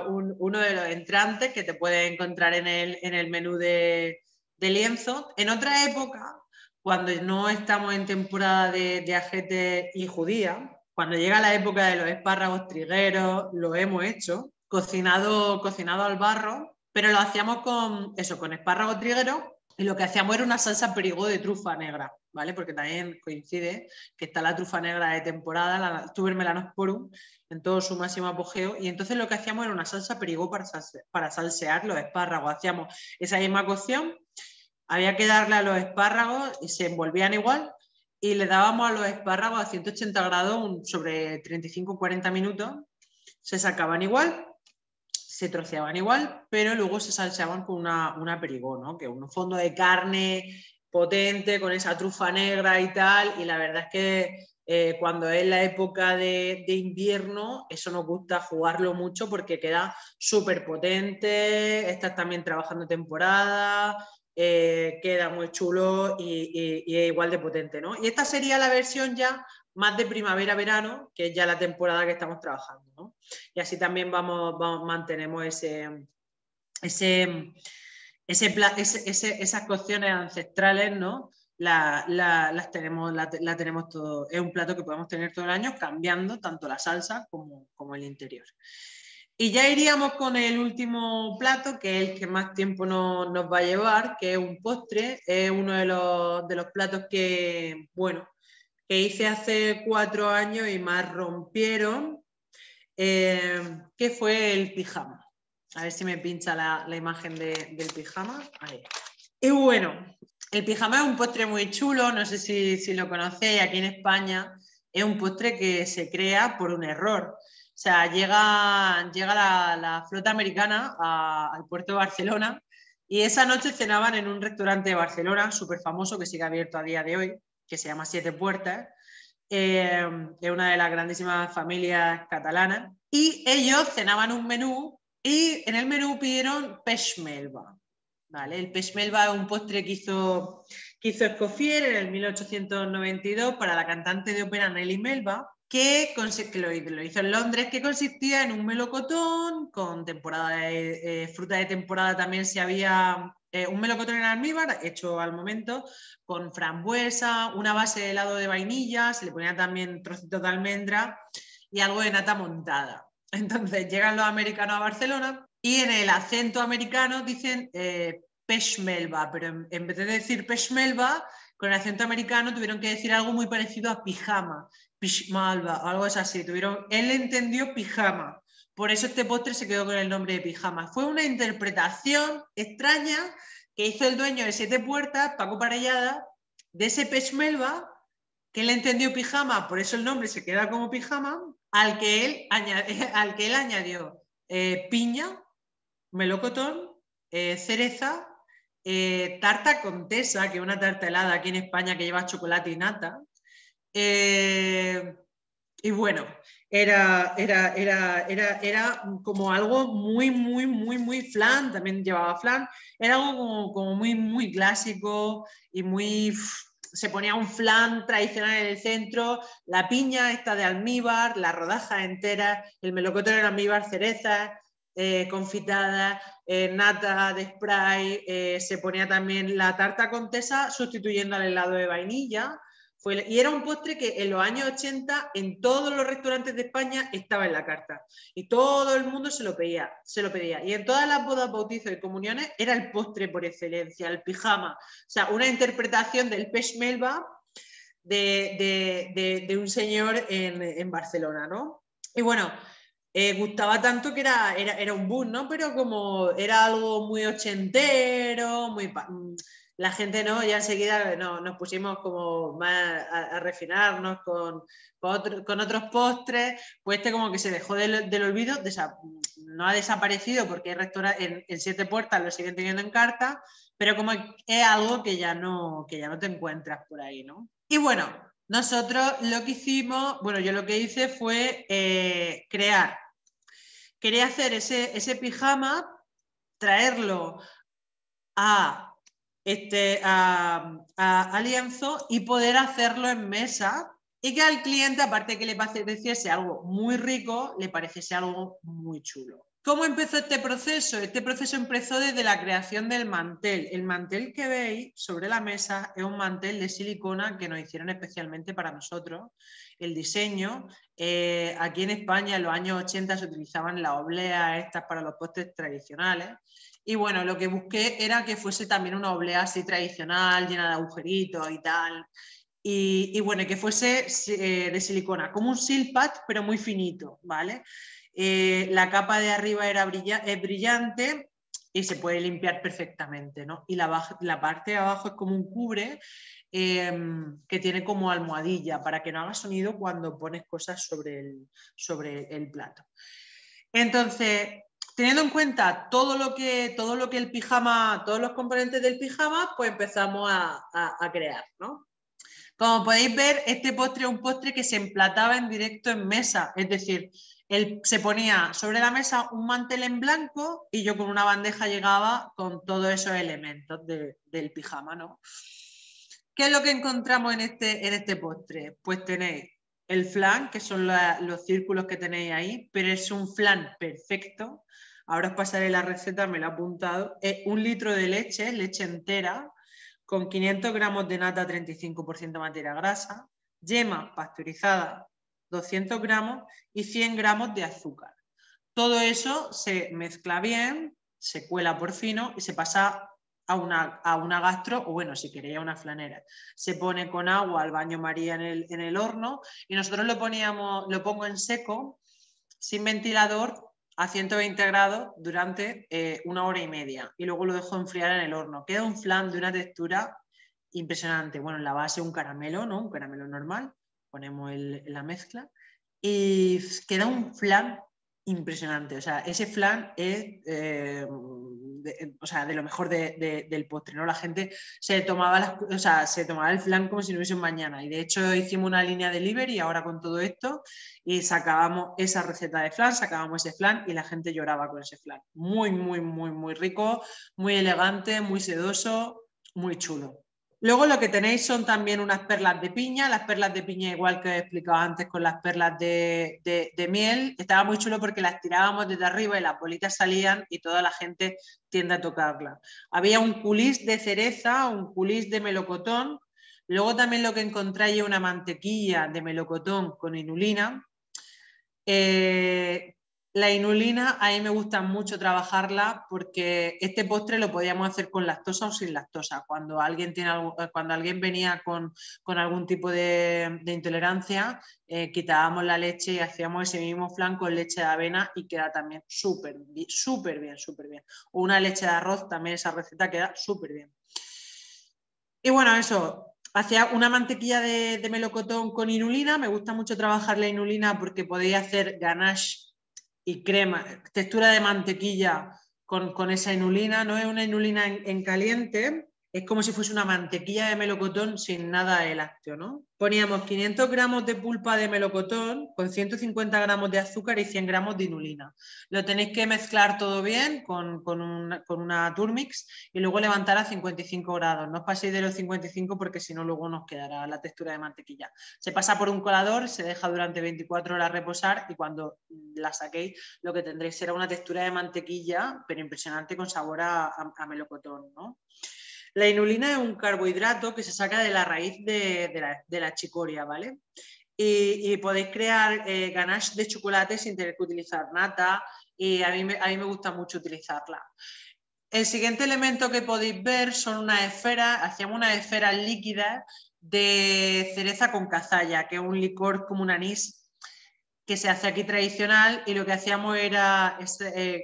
uno de los entrantes que te puedes encontrar en el menú de lienzo. En otra época, cuando no estamos en temporada de ajete y judía, cuando llega la época de los espárragos trigueros, lo hemos hecho, cocinado al barro, pero lo hacíamos con espárragos trigueros Y lo que hacíamos era una salsa perigó de trufa negra, ¿vale? Porque también coincide que está la trufa negra de temporada, la Tuber melanosporum, en todo su máximo apogeo. Y entonces lo que hacíamos era una salsa perigó para salsear los espárragos. Hacíamos esa misma cocción, había que darle a los espárragos y se envolvían igual y le dábamos a los espárragos a 180 grados sobre 35-40 minutos. Se sacaban igual, se troceaban igual, pero luego se salseaban con una perigó, ¿no? Que un fondo de carne potente con esa trufa negra y tal, y la verdad es que cuando es la época de invierno, eso nos gusta jugarlo mucho porque queda súper potente, estás también trabajando temporada, queda muy chulo y es igual de potente, ¿no? Y esta sería la versión ya más de primavera-verano, que es ya la temporada que estamos trabajando, ¿no? Y así también mantenemos esas cocciones ancestrales, ¿no? Las tenemos, la tenemos todo. Es un plato que podemos tener todo el año, cambiando tanto la salsa como el interior. Y ya iríamos con el último plato, que es el que más tiempo nos va a llevar, que es un postre. Es uno de los platos que, bueno, que hice hace 4 años y más rompieron, que fue el pijama. A ver si me pincha la imagen del pijama. Ahí. Y bueno, el pijama es un postre muy chulo, no sé si lo conocéis, aquí en España es un postre que se crea por un error. O sea, llega la flota americana al puerto de Barcelona y esa noche cenaban en un restaurante de Barcelona súper famoso que sigue abierto a día de hoy, que se llama Siete Puertas, de una de las grandísimas familias catalanas, y ellos cenaban un menú y en el menú pidieron peix melba. ¿Vale? El peix melba es un postre que hizo Escoffier en el 1892 para la cantante de ópera Nelly Melba, que lo hizo en Londres, que consistía en un melocotón con fruta de temporada también se había, un melocotón en almíbar hecho al momento, con frambuesa, una base de helado de vainilla, se le ponía también trocitos de almendra y algo de nata montada. Entonces llegan los americanos a Barcelona y en el acento americano dicen peix melba, pero en vez de decir peix melba, con el acento americano tuvieron que decir algo muy parecido a pijama, pishmalba, algo así. Él entendió pijama. Por eso este postre se quedó con el nombre de pijama. Fue una interpretación extraña que hizo el dueño de Siete Puertas, Paco Parellada, de ese peix melba, que él entendió pijama, por eso el nombre se queda como pijama, al que él añadió piña, melocotón, cereza, tarta contesa, que es una tarta helada aquí en España que lleva chocolate y nata. Y bueno, era como algo muy flan, también llevaba flan, era algo como muy clásico y se ponía un flan tradicional en el centro, la piña esta de almíbar, la rodaja entera, el melocotón en almíbar, cereza, confitada, nata de spray, se ponía también la tarta contesa sustituyendo al helado de vainilla. Y era un postre que en los años 80 en todos los restaurantes de España estaba en la carta y todo el mundo se lo pedía. Y en todas las bodas, bautizos y comuniones era el postre por excelencia, el pijama. O sea, una interpretación del peix melba de un señor en Barcelona, ¿no? Y bueno, gustaba tanto que era un boom, ¿no? Pero como era algo muy ochentero, la gente, ¿no? Ya enseguida nos pusimos como más a refinarnos con otros postres, pues este como que se dejó del olvido, no ha desaparecido porque en Siete Puertas lo siguen teniendo en carta, pero como es algo que ya no te encuentras por ahí, ¿no? Y bueno, nosotros lo que hicimos, bueno, yo lo que hice fue quería hacer ese pijama, traerlo a lienzo y poder hacerlo en mesa y que al cliente, aparte que le pareciese algo muy rico, le pareciese algo muy chulo. ¿Cómo empezó este proceso? Este proceso empezó desde la creación del mantel. El mantel que veis sobre la mesa es un mantel de silicona que nos hicieron especialmente para nosotros. El diseño, aquí en España en los años 80 se utilizaban las obleas estas para los postres tradicionales. Y bueno, lo que busqué era que fuese también una oblea así tradicional, llena de agujeritos y tal. Y bueno, que fuese de silicona, como un silpat, pero muy finito, ¿vale? La capa de arriba es brillante y se puede limpiar perfectamente, ¿no? Y la parte de abajo es como un cubre que tiene como almohadilla para que no haga sonido cuando pones cosas sobre el plato. Entonces, teniendo en cuenta todo lo que el pijama, todos los componentes del pijama, pues empezamos a crear, ¿no? Como podéis ver, este postre es un postre que se emplataba en directo en mesa, es decir, se ponía sobre la mesa un mantel en blanco y yo con una bandeja llegaba con todos esos elementos del pijama, ¿no? ¿Qué es lo que encontramos en este postre? Pues tenéis el flan, que son los círculos que tenéis ahí, pero es un flan perfecto. Ahora os pasaré la receta, me la he apuntado. Es 1 litro de leche, leche entera, con 500 gramos de nata, 35% materia grasa, yema pasteurizada, 200 gramos y 100 gramos de azúcar. Todo eso se mezcla bien, se cuela por fino y se pasa a una gastro, o bueno, si queréis a una flanera. Se pone con agua al baño María en el horno y nosotros lo pongo en seco, sin ventilador, a 120 grados durante 1 hora y media y luego lo dejo enfriar en el horno. Queda un flan de una textura impresionante. Bueno, en la base un caramelo, ¿no? Un caramelo normal, ponemos la mezcla y queda un flan impresionante. O sea, ese flan es de lo mejor del postre, ¿no? La gente se tomaba, se tomaba el flan como si no hubiese un mañana y de hecho hicimos una línea delivery ahora con todo esto y sacábamos esa receta de flan, sacábamos ese flan y la gente lloraba con ese flan. Muy, muy, muy, muy rico, muy elegante, muy sedoso, muy chulo. Luego lo que tenéis son también unas perlas de piña. Las perlas de piña, igual que he explicado antes con las perlas de miel, estaba muy chulo porque las tirábamos desde arriba y las bolitas salían y toda la gente tiende a tocarlas. Había un culís de cereza, un culís de melocotón. Luego también lo que encontráis es una mantequilla de melocotón con inulina. La inulina a mí me gusta mucho trabajarla porque este postre lo podíamos hacer con lactosa o sin lactosa. Cuando alguien venía con algún tipo de intolerancia, quitábamos la leche y hacíamos ese mismo flan con leche de avena y queda también súper bien, súper bien, súper bien. O una leche de arroz, también esa receta queda súper bien. Y bueno, eso, hacía una mantequilla de melocotón con inulina. Me gusta mucho trabajar la inulina porque podéis hacer ganache y crema, textura de mantequilla con esa inulina. No es una inulina en caliente, es como si fuese una mantequilla de melocotón sin nada de lácteo, ¿no? Poníamos 500 gramos de pulpa de melocotón con 150 gramos de azúcar y 100 gramos de inulina. Lo tenéis que mezclar todo bien con una Turmix y luego levantar a 55 grados. No os paséis de los 55 porque si no luego nos quedará la textura de mantequilla. Se pasa por un colador, se deja durante 24 horas reposar y cuando la saquéis lo que tendréis será una textura de mantequilla, pero impresionante con sabor a melocotón, ¿no? La inulina es un carbohidrato que se saca de la raíz de la chicoria, ¿vale? Y podéis crear ganache de chocolate sin tener que utilizar nata y a mí me gusta mucho utilizarla. El siguiente elemento que podéis ver son unas esferas, hacíamos unas esferas líquidas de cereza con cazalla, que es un licor como un anís que se hace aquí tradicional y lo que hacíamos era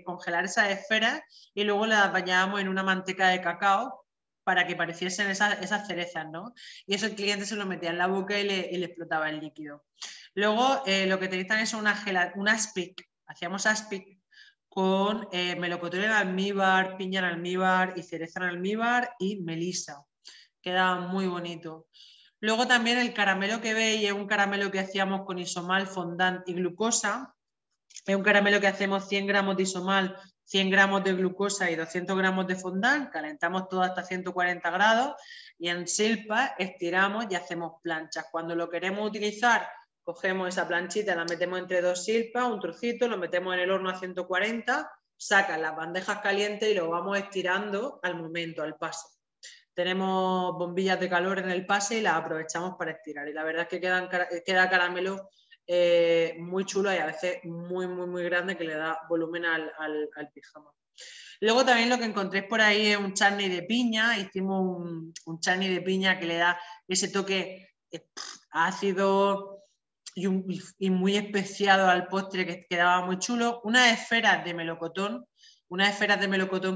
congelar esas esferas y luego las bañábamos en una manteca de cacao para que pareciesen esas cerezas, ¿no? Y eso el cliente se lo metía en la boca y le explotaba el líquido. Luego lo que tenéis también son un aspic, hacíamos aspic con melocotón en almíbar, piña en almíbar y cereza en almíbar y melisa. Queda muy bonito. Luego también el caramelo que veis es un caramelo que hacíamos con isomal, fondant y glucosa. Es un caramelo que hacemos 100 gramos de isomal, 100 gramos de glucosa y 200 gramos de fondant. Calentamos todo hasta 140 grados y en silpa estiramos y hacemos planchas. Cuando lo queremos utilizar cogemos esa planchita, la metemos entre dos silpas, un trocito, lo metemos en el horno a 140, sacan las bandejas calientes y lo vamos estirando al momento, al paso. Tenemos bombillas de calor en el pase y las aprovechamos para estirar. Y la verdad es que queda caramelo muy chulo y a veces muy grande, que le da volumen al pijama. Luego también lo que encontré por ahí es un chutney de piña. Hicimos un chutney de piña que le da ese toque ácido y muy especiado al postre, que quedaba muy chulo. Unas esferas de melocotón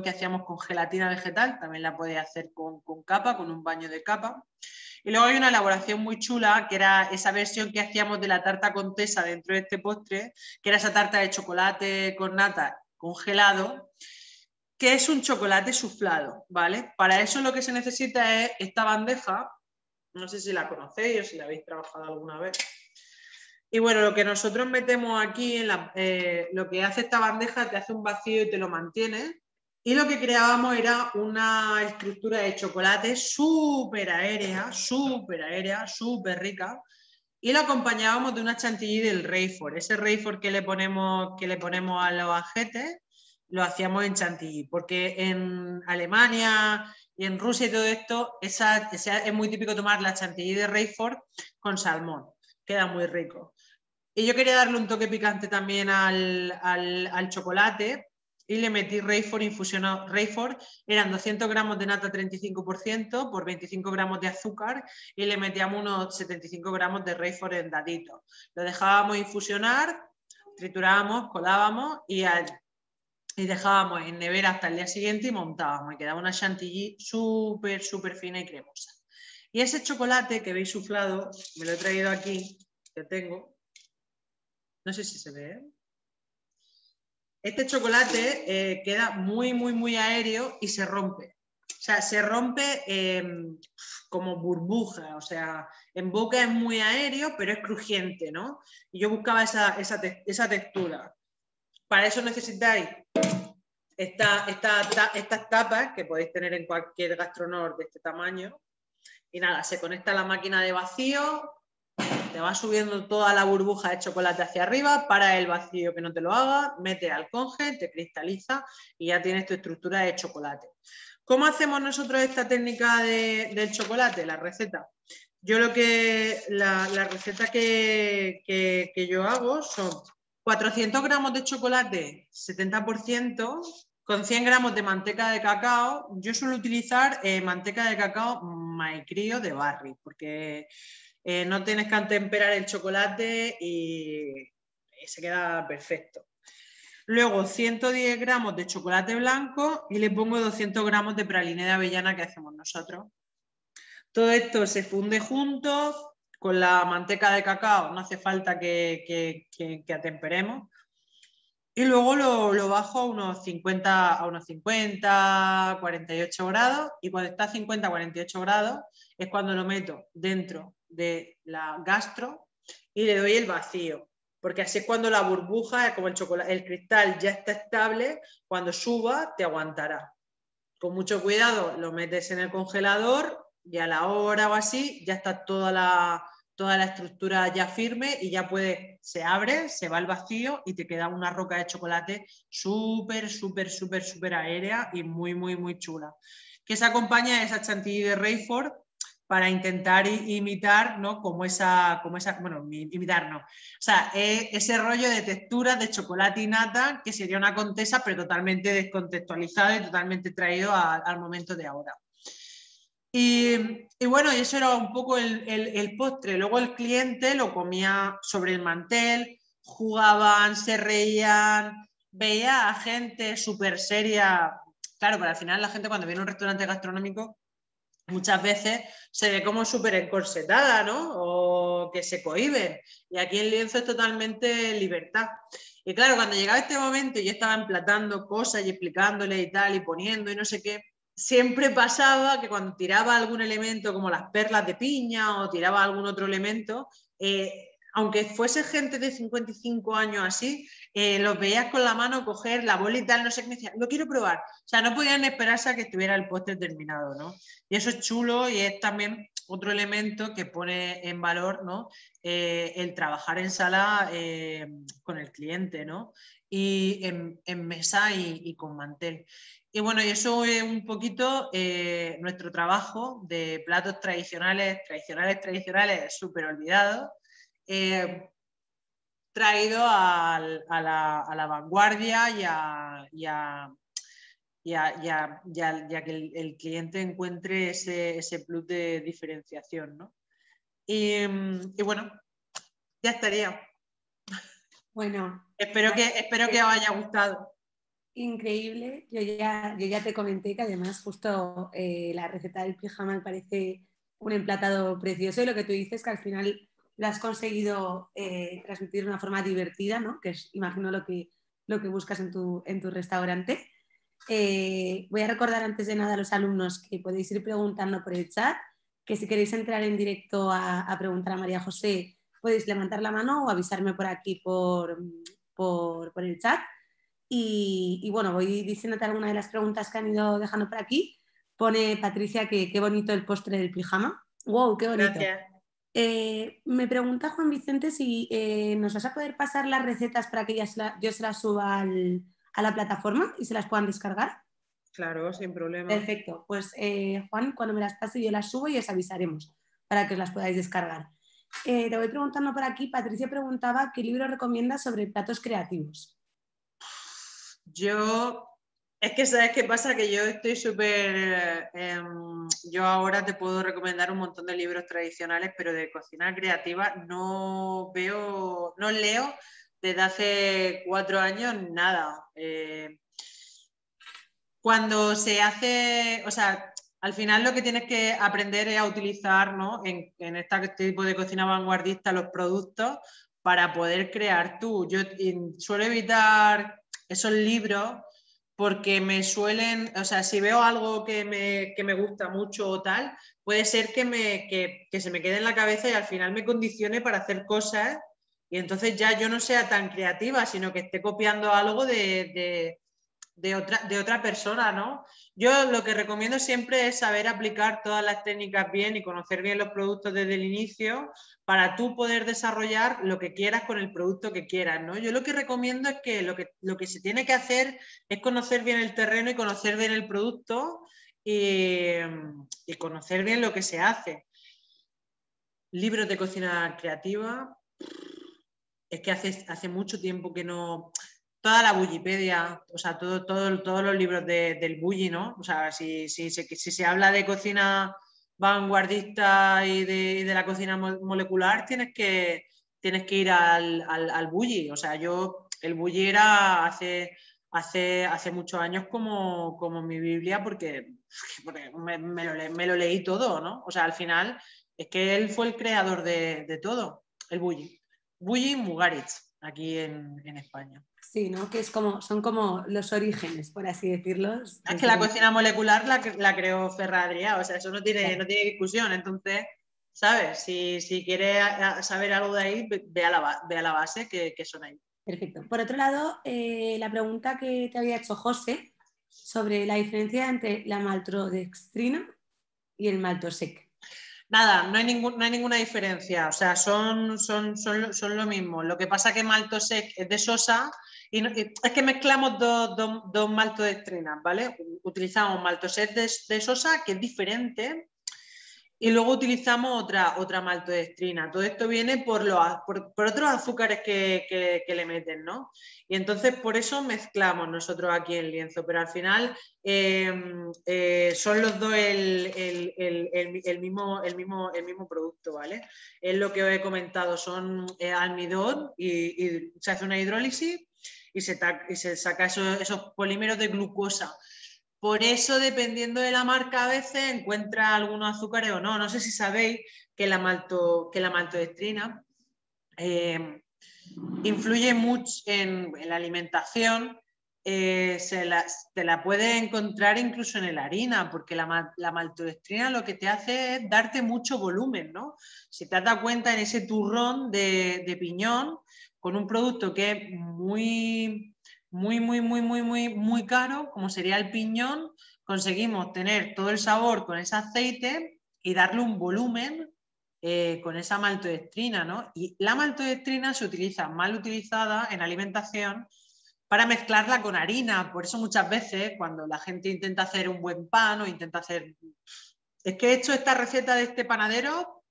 que hacíamos con gelatina vegetal, también la podéis hacer con capa, con un baño de capa. Y luego hay una elaboración muy chula, que era esa versión que hacíamos de la tarta Contesa dentro de este postre, que era esa tarta de chocolate con nata congelado, que es un chocolate suflado, ¿vale? Para eso lo que se necesita es esta bandeja, no sé si la conocéis o si la habéis trabajado alguna vez. Y bueno, lo que nosotros metemos aquí, lo que hace esta bandeja, te hace un vacío y te lo mantiene. Y lo que creábamos era una estructura de chocolate súper aérea, súper rica. Y lo acompañábamos de una chantilly del Reyford. Ese Reyford que le ponemos a los ajetes, lo hacíamos en chantilly. Porque en Alemania y en Rusia y todo esto, es muy típico tomar la chantilly de Reyford con salmón. Queda muy rico. Y yo quería darle un toque picante también al chocolate y le metí Reyford infusionado. Reyford eran 200 gramos de nata 35% por 25 gramos de azúcar y le metíamos unos 75 gramos de Reyford en daditos. Lo dejábamos infusionar, triturábamos, colábamos y dejábamos en nevera hasta el día siguiente y montábamos. Y quedaba una chantilly súper fina y cremosa. Y ese chocolate que veis suflado, me lo he traído aquí, que tengo. No sé si se ve. Este chocolate queda muy aéreo y se rompe. O sea, se rompe como burbuja. O sea, en boca es muy aéreo, pero es crujiente, ¿no? Y yo buscaba esa textura. Para eso necesitáis estas tapas que podéis tener en cualquier gastronor de este tamaño. Y nada, se conecta a la máquina de vacío. Te va subiendo toda la burbuja de chocolate hacia arriba, para el vacío que no te lo haga, mete al conge, te cristaliza y ya tienes tu estructura de chocolate. ¿Cómo hacemos nosotros esta técnica del chocolate? La receta. Yo la receta que yo hago son 400 gramos de chocolate, 70%, con 100 gramos de manteca de cacao. Yo suelo utilizar manteca de cacao Maicrío de Barry, porque no tienes que atemperar el chocolate y se queda perfecto. Luego 110 gramos de chocolate blanco y le pongo 200 gramos de praline de avellana que hacemos nosotros. Todo esto se funde junto con la manteca de cacao, no hace falta que atemperemos. Y luego lo bajo a unos 50, 48 grados, y cuando está a 50, 48 grados es cuando lo meto dentro de la gastro y le doy el vacío, porque así es cuando la burbuja, como el cristal ya está estable, cuando suba te aguantará. Con mucho cuidado lo metes en el congelador y a la hora o así ya está toda la estructura ya firme y ya se abre, se va al vacío y te queda una roca de chocolate súper aérea y muy chula. Que se acompaña de esa chantilly de Reyford para intentar imitar, ¿no? Imitar no. O sea, ese rollo de texturas de chocolate y nata que sería una Contesa, pero totalmente descontextualizado y totalmente traído al momento de ahora. Y bueno, eso era un poco el postre. Luego el cliente lo comía sobre el mantel, jugaban, se reían, veía a gente súper seria. Claro, pero al final la gente cuando viene a un restaurante gastronómico muchas veces se ve como súper encorsetada, ¿no? O que se cohíben. Y aquí en Lienzo es totalmente libertad. Y claro, cuando llegaba este momento y yo estaba emplatando cosas y explicándole y tal, y poniendo y no sé qué, siempre pasaba que cuando tiraba algún elemento como las perlas de piña o tiraba algún otro elemento, aunque fuese gente de 55 años así, los veías con la mano coger la bola y tal, no sé qué, me decían, lo quiero probar. O sea, no podían esperarse a que estuviera el postre terminado, ¿no? Y eso es chulo y es también otro elemento que pone en valor, ¿no? El trabajar en sala con el cliente, ¿no? Y en mesa y con mantel. Y bueno, y eso es un poquito nuestro trabajo de platos tradicionales, súper olvidados, traído a la vanguardia y a que el cliente encuentre ese plus de diferenciación, ¿no? Y bueno, ya estaría. Bueno, Espero que os haya gustado. increíble. Yo ya te comenté que además justo la receta del pijama me parece un emplatado precioso y lo que tú dices que al final lo has conseguido transmitir de una forma divertida, ¿no? Que es, imagino, lo que buscas en tu restaurante. Voy a recordar antes de nada a los alumnos que podéis ir preguntando por el chat, que si queréis entrar en directo a preguntar a María José, podéis levantar la mano o avisarme por aquí por el chat. Y bueno, voy diciéndote alguna de las preguntas que han ido dejando por aquí. Pone Patricia que qué bonito el postre del pijama. ¡Wow! ¡Qué bonito! Gracias. Me pregunta Juan Vicente si nos vas a poder pasar las recetas para que yo se las suba a la plataforma y se las puedan descargar. Claro, sin problema. Perfecto. Pues Juan, cuando me las pase yo las subo y os avisaremos para que os las podáis descargar. Te voy preguntando por aquí. Patricia preguntaba qué libro recomiendas sobre platos creativos. Es que ¿sabes qué pasa? Que yo estoy súper... yo ahora te puedo recomendar un montón de libros tradicionales, pero de cocina creativa no leo desde hace 4 años nada. Cuando se hace, o sea, al final lo que tienes que aprender es a utilizar, ¿no? En este tipo de cocina vanguardista los productos para poder crear tú. Yo suelo evitar esos libros porque me suelen, o sea, si veo algo que me gusta mucho o tal, puede ser que se me quede en la cabeza y al final me condicione para hacer cosas y entonces ya yo no sea tan creativa, sino que esté copiando algo de otra persona, ¿no? Yo lo que recomiendo siempre es saber aplicar todas las técnicas bien y conocer bien los productos desde el inicio para tú poder desarrollar lo que quieras con el producto que quieras, ¿no? Yo lo que recomiendo es que lo que se tiene que hacer es conocer bien el terreno y conocer bien el producto y conocer bien lo que se hace. Libros de cocina creativa, es que hace mucho tiempo que no... Toda la Bullipedia, o sea, todos los libros del Bulli, ¿no? O sea, si se habla de cocina vanguardista y de la cocina molecular, tienes que ir al Bulli. O sea, el Bulli era hace muchos años como mi Biblia porque me lo leí todo, ¿no? O sea, al final es que él fue el creador de todo, el Bulli. Bulli Mugaritz, aquí en España. Sí, ¿no? Que son como los orígenes, por así decirlo. Es que la cocina molecular la creó Ferran Adrià, o sea, eso no tiene discusión. Entonces, ¿sabes? Si quieres saber algo de ahí, ve a la base que son ahí. Perfecto. Por otro lado, la pregunta que te había hecho José sobre la diferencia entre la maltodextrina y el maltosec. Nada, no hay ninguna diferencia, o sea, son lo mismo. Lo que pasa es que maltosec es de sosa y es que mezclamos dos maltodextrinas, ¿vale? Utilizamos maltosec de sosa, que es diferente, y luego utilizamos otra maltodextrina. Todo esto viene por otros azúcares que le meten, ¿no? Y entonces por eso mezclamos nosotros aquí en Lienzo, pero al final son los dos el mismo producto, ¿vale? Es lo que os he comentado, son almidón y se hace una hidrólisis y se saca esos polímeros de glucosa. Por eso, dependiendo de la marca, a veces encuentra algunos azúcares o no. No sé si sabéis que la maltodextrina influye mucho en la alimentación. Te la puedes encontrar incluso en la harina, porque la maltodextrina lo que te hace es darte mucho volumen, ¿no? Si te has dado cuenta en ese turrón de piñón, con un producto que es muy caro, como sería el piñón, conseguimos tener todo el sabor con ese aceite y darle un volumen con esa maltodextrina, ¿no? Y la maltodextrina se utiliza mal utilizada en alimentación para mezclarla con harina. Por eso muchas veces cuando la gente intenta hacer un buen pan o intenta hacer... Es que he hecho esta receta de este panadero,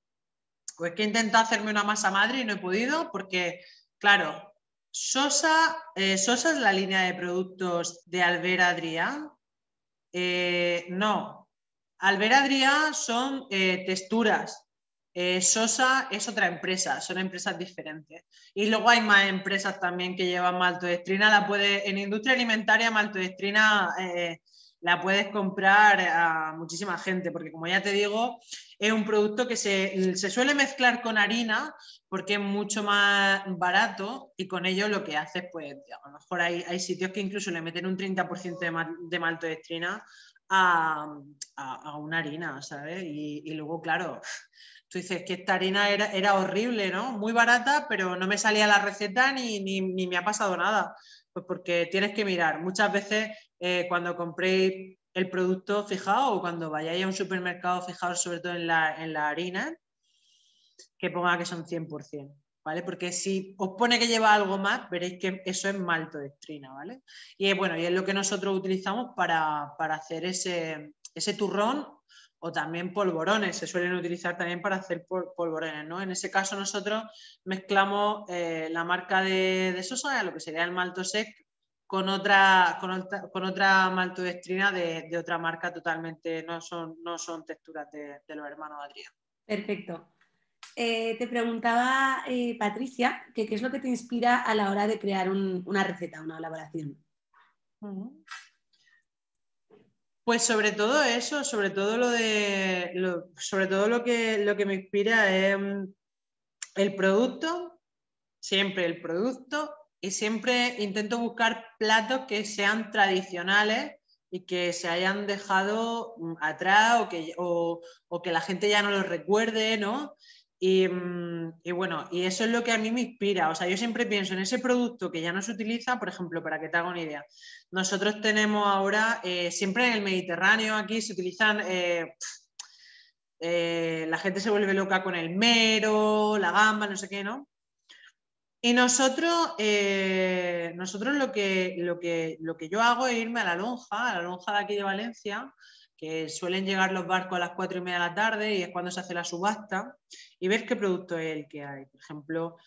o es que he intentado hacerme una masa madre y no he podido porque, claro, Sosa es la línea de productos de Albert Adrià. No, Albert Adrià son texturas. Sosa es otra empresa, son empresas diferentes. Y luego hay más empresas también que llevan maltodextrina. En industria alimentaria, maltodextrina la puedes comprar a muchísima gente, porque como ya te digo, es un producto que se suele mezclar con harina porque es mucho más barato y con ello lo que haces, pues a lo mejor hay sitios que incluso le meten un 30% de maltodextrina a una harina, ¿sabes? Y luego, claro, tú dices que esta harina era horrible, ¿no? Muy barata, pero no me salía la receta ni me ha pasado nada. Pues porque tienes que mirar. Muchas veces cuando compréis el producto, fijaos, o cuando vayáis a un supermercado, fijaos sobre todo en la harina, que ponga que son 100%, ¿vale? Porque si os pone que lleva algo más, veréis que eso es maltodextrina, ¿vale? Y bueno, y es lo que nosotros utilizamos para hacer ese turrón o también polvorones, se suelen utilizar también para hacer polvorones, ¿no? En ese caso nosotros mezclamos la marca de Sosa, lo que sería el Maltosec, con otra maltodextrina de otra marca totalmente, no son texturas de los hermanos Adrià. Perfecto. Te preguntaba, Patricia, que qué es lo que te inspira a la hora de crear una receta, una elaboración. Pues sobre todo eso, sobre todo lo que me inspira es el producto, siempre el producto, y siempre intento buscar platos que sean tradicionales y que se hayan dejado atrás o que la gente ya no los recuerde, ¿no? Y bueno, y eso es lo que a mí me inspira. O sea, yo siempre pienso en ese producto que ya no se utiliza, por ejemplo, para que te haga una idea. Nosotros tenemos ahora, siempre en el Mediterráneo, aquí se utilizan, la gente se vuelve loca con el mero, la gamba, no sé qué, ¿no? Y nosotros lo que yo hago es irme a la lonja de aquí de Valencia, que suelen llegar los barcos a las 4:30 de la tarde y es cuando se hace la subasta, y ver qué producto es el que hay. Por ejemplo,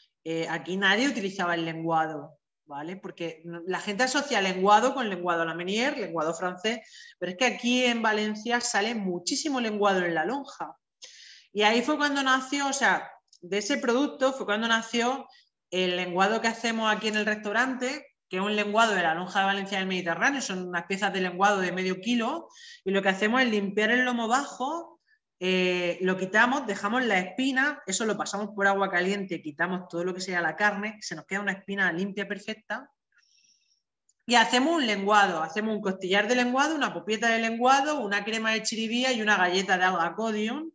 aquí nadie utilizaba el lenguado, ¿vale? Porque la gente asocia lenguado con lenguado la Menier, lenguado francés, pero es que aquí en Valencia sale muchísimo lenguado en la lonja. Y ahí fue cuando nació, o sea, de ese producto fue cuando nació el lenguado que hacemos aquí en el restaurante, que es un lenguado de la lonja de Valencia del Mediterráneo, son unas piezas de lenguado de medio kilo, y lo que hacemos es limpiar el lomo bajo, lo quitamos, dejamos la espina, eso lo pasamos por agua caliente, quitamos todo lo que sea la carne, se nos queda una espina limpia, perfecta, y hacemos un lenguado, hacemos un costillar de lenguado, una popieta de lenguado, una crema de chiribía y una galleta de alga codium.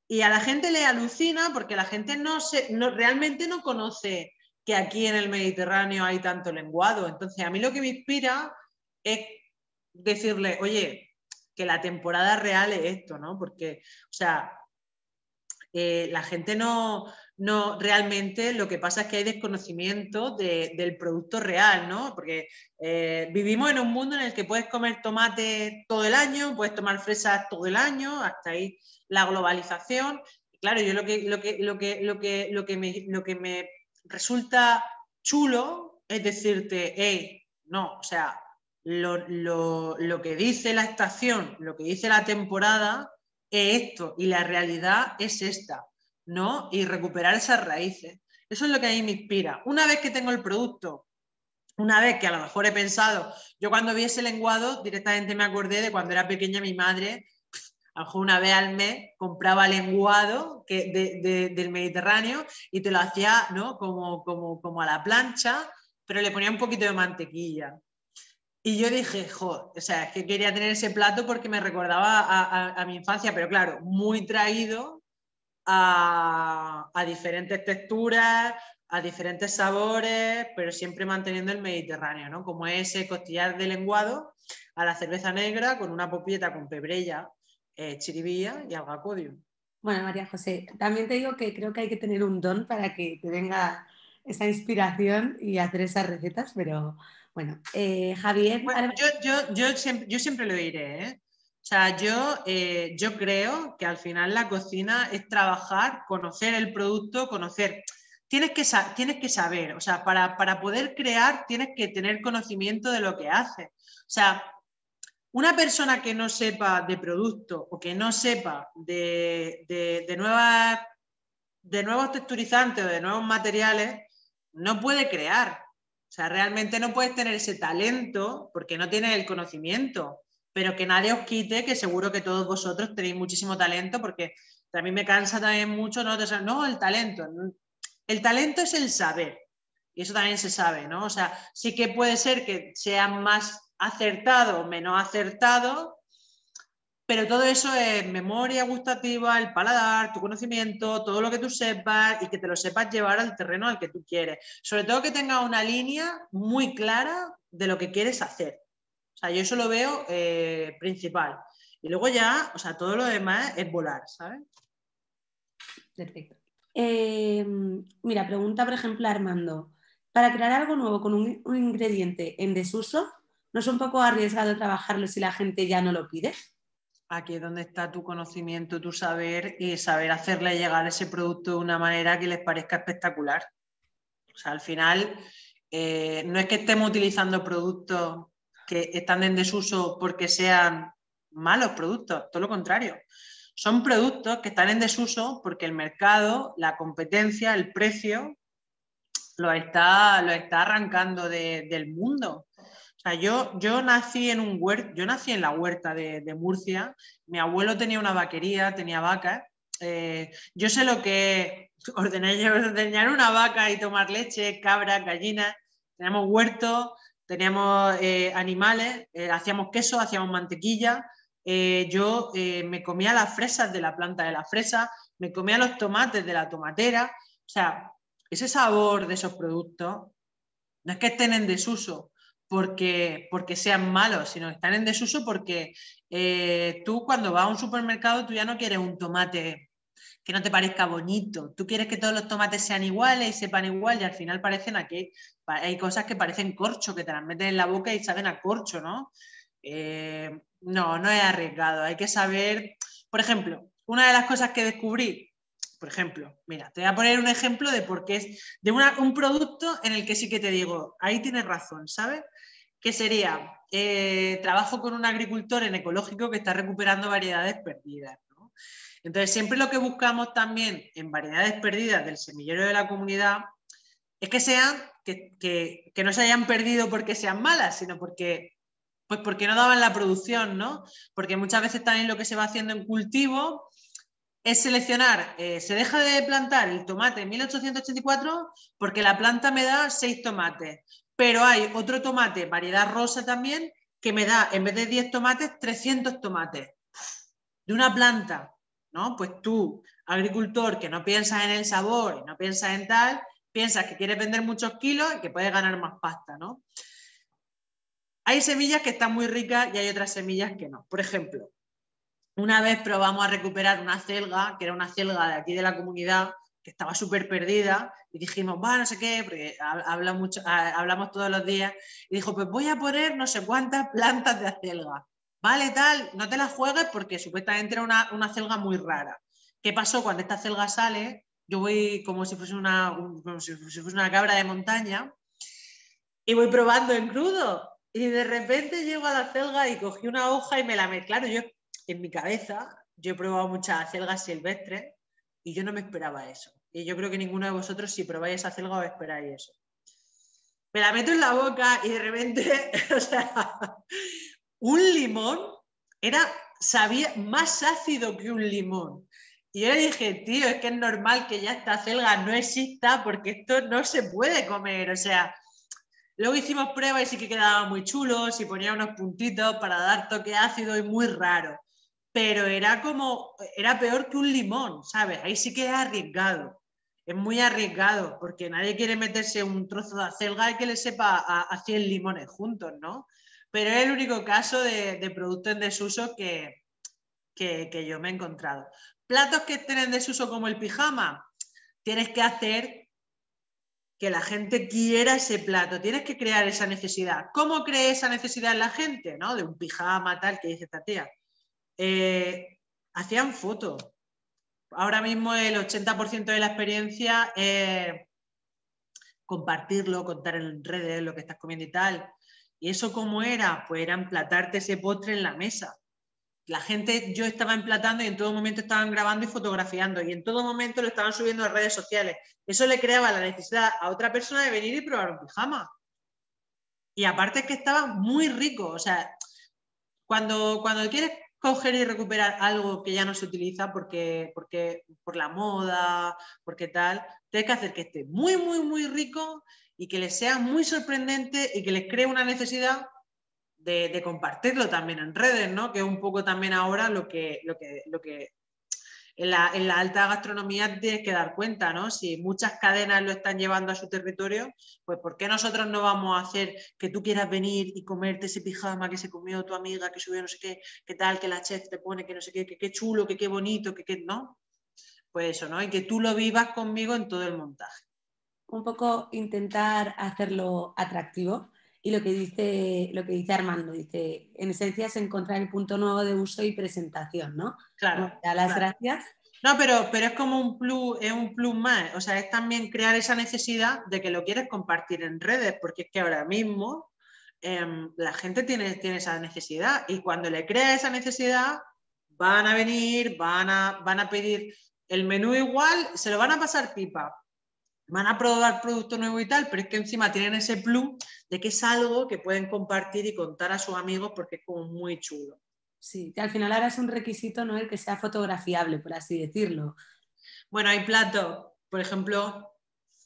Y a la gente le alucina porque la gente realmente no conoce que aquí en el Mediterráneo hay tanto lenguado. Entonces, a mí lo que me inspira es decirle, oye, que la temporada real es esto, ¿no? Porque, o sea, la gente no realmente, lo que pasa es que hay desconocimiento del producto real, ¿no? Porque vivimos en un mundo en el que puedes comer tomate todo el año, puedes tomar fresas todo el año, hasta ahí la globalización. Claro, yo lo que me resulta chulo es decirte, hey, no, o sea, lo que dice la estación, lo que dice la temporada es esto y la realidad es esta, ¿no? Y recuperar esas raíces. Eso es lo que a mí me inspira. Una vez que tengo el producto, una vez que a lo mejor he pensado, yo cuando vi ese lenguado directamente me acordé de cuando era pequeña mi madre, a lo mejor una vez al mes compraba lenguado del Mediterráneo y te lo hacía, ¿no? como a la plancha, pero le ponía un poquito de mantequilla. Y yo dije, jo, o sea, es que quería tener ese plato porque me recordaba a mi infancia, pero claro, muy traído a diferentes texturas, a diferentes sabores, pero siempre manteniendo el Mediterráneo, ¿no? Como ese costillar de lenguado a la cerveza negra con una popieta con pebrella, chiribía y alga codium. Bueno, María José, también te digo que creo que hay que tener un don para que te venga esa inspiración y hacer esas recetas, pero bueno, Javier, Bueno, yo siempre lo diré, ¿eh? O sea, yo creo que al final la cocina es trabajar, conocer el producto, conocer. Tienes que saber, o sea, para poder crear tienes que tener conocimiento de lo que haces. O sea, una persona que no sepa de producto o que no sepa de nuevos texturizantes o de nuevos materiales, no puede crear. O sea, realmente no puedes tener ese talento porque no tienes el conocimiento, pero que nadie os quite, que seguro que todos vosotros tenéis muchísimo talento, porque a mí me cansa también mucho, no, el talento. El talento es el saber, y eso también se sabe, ¿no? O sea, sí que puede ser que sea más acertado o menos acertado, pero todo eso es memoria gustativa, el paladar, tu conocimiento, todo lo que tú sepas y que te lo sepas llevar al terreno al que tú quieres. Sobre todo que tengas una línea muy clara de lo que quieres hacer. O sea, yo eso lo veo principal. Y luego ya, o sea, todo lo demás es volar, ¿sabes? Perfecto. Mira, pregunta por ejemplo Armando. Para crear algo nuevo con un ingrediente en desuso, ¿no es un poco arriesgado trabajarlo si la gente ya no lo pide? Aquí es donde está tu conocimiento, tu saber y saber hacerle llegar ese producto de una manera que les parezca espectacular. O sea, al final, no es que estemos utilizando productos que están en desuso porque sean malos productos, todo lo contrario. Son productos que están en desuso porque el mercado, la competencia, el precio, lo está arrancando del mundo. O sea, yo nací en yo nací en la huerta de Murcia. Mi abuelo tenía una vaquería, tenía vacas. Yo sé lo que ordeñar una vaca y tomar leche, cabras, gallinas. Teníamos huertos, teníamos animales, hacíamos queso, hacíamos mantequilla. Me comía las fresas de la planta de la fresa, me comía los tomates de la tomatera. O sea, ese sabor de esos productos no es que estén en desuso porque sean malos, sino que están en desuso porque tú cuando vas a un supermercado tú ya no quieres un tomate que no te parezca bonito, tú quieres que todos los tomates sean iguales y sepan igual y al final parecen aquí, hay cosas que parecen corcho, que te las meten en la boca y saben a corcho, ¿no? No es arriesgado, hay que saber, por ejemplo, una de las cosas que descubrí, por ejemplo, mira, te voy a poner un ejemplo de por qué es de un producto en el que sí que te digo, ahí tienes razón, ¿sabes? Que sería, trabajo con un agricultor en ecológico que está recuperando variedades perdidas, ¿no? Entonces, siempre lo que buscamos también en variedades perdidas del semillero de la comunidad es que sean, que no se hayan perdido porque sean malas, sino porque no daban la producción, ¿no? Porque muchas veces también lo que se va haciendo en cultivo es seleccionar, se deja de plantar el tomate en 1884 porque la planta me da 6 tomates, pero hay otro tomate, variedad rosa también, que me da, en vez de 10 tomates, 300 tomates de una planta, ¿no? Pues tú, agricultor, que no piensas en el sabor y no piensas en tal, piensas que quieres vender muchos kilos y que puedes ganar más pasta, ¿no? Hay semillas que están muy ricas y hay otras semillas que no. Por ejemplo, una vez probamos a recuperar una celga, que era una celga de aquí de la comunidad, que estaba súper perdida, y dijimos, va, no sé qué, porque hablamos todos los días, y dijo, pues voy a poner no sé cuántas plantas de acelga. Vale, tal, no te las juegues porque supuestamente era una acelga muy rara. ¿Qué pasó? Cuando esta acelga sale, yo voy como si fuese como si fuese una cabra de montaña, y voy probando en crudo. Y de repente llego a la acelga y cogí una hoja y me la metí. Claro, yo en mi cabeza, yo he probado muchas acelgas silvestres y yo no me esperaba eso. Y yo creo que ninguno de vosotros, si probáis esa acelga, os esperáis eso. Me la meto en la boca y de repente, o sea, un limón sabía más ácido que un limón. Y yo le dije, tío, es que es normal que ya esta acelga no exista porque esto no se puede comer. O sea, luego hicimos pruebas y sí que quedaba muy chulo, y ponía unos puntitos para dar toque ácido y muy raro. Pero era peor que un limón, ¿sabes? Ahí sí que es arriesgado. Es muy arriesgado porque nadie quiere meterse un trozo de acelga y que le sepa a 100 limones juntos, ¿no? Pero es el único caso de producto en desuso que yo me he encontrado. platos que estén en desuso como el pijama, tienes que hacer que la gente quiera ese plato, tienes que crear esa necesidad. ¿Cómo cree esa necesidad en la gente? ¿No? De un pijama, tal, que dice esta tía. Hacían fotos. Ahora mismo el 80% de la experiencia es compartirlo, contar en redes lo que estás comiendo y tal. ¿Y eso cómo era? Pues era emplatarte ese postre en la mesa. La gente, yo estaba emplatando y en todo momento estaban grabando y fotografiando y en todo momento lo estaban subiendo a redes sociales. Eso le creaba la necesidad a otra persona de venir y probar un pijama. Y aparte es que estaba muy rico. O sea, cuando quieres coger y recuperar algo que ya no se utiliza porque por la moda, porque tal, tienes que hacer que esté muy, muy, muy rico y que les sea muy sorprendente y que les cree una necesidad de compartirlo también en redes, ¿no? Que es un poco también ahora lo que en la alta gastronomía tienes que dar cuenta, ¿no? Si muchas cadenas lo están llevando a su territorio, pues ¿por qué nosotros no vamos a hacer que tú quieras venir y comerte ese pijama que se comió tu amiga, que subió no sé qué tal, que la chef te pone, que no sé qué chulo, que qué bonito, que ¿no? Pues eso, ¿no? Y que tú lo vivas conmigo en todo el montaje. Un poco intentar hacerlo atractivo. Y lo que dice Armando, dice, en esencia es encontrar el punto nuevo de uso y presentación, ¿no? Claro, Como te da las claro. gracias. No, pero es como es un plus más. O sea, es también crear esa necesidad de que lo quieres compartir en redes, porque es que ahora mismo la gente tiene esa necesidad y cuando le crea esa necesidad van a venir, van a pedir el menú igual, se lo van a pasar pipa, van a probar producto nuevo y tal, pero es que encima tienen ese plus de que es algo que pueden compartir y contar a sus amigos porque es como muy chulo. Sí, que al final ahora es un requisito, ¿no? El que sea fotografiable, por así decirlo. Bueno, hay platos, por ejemplo,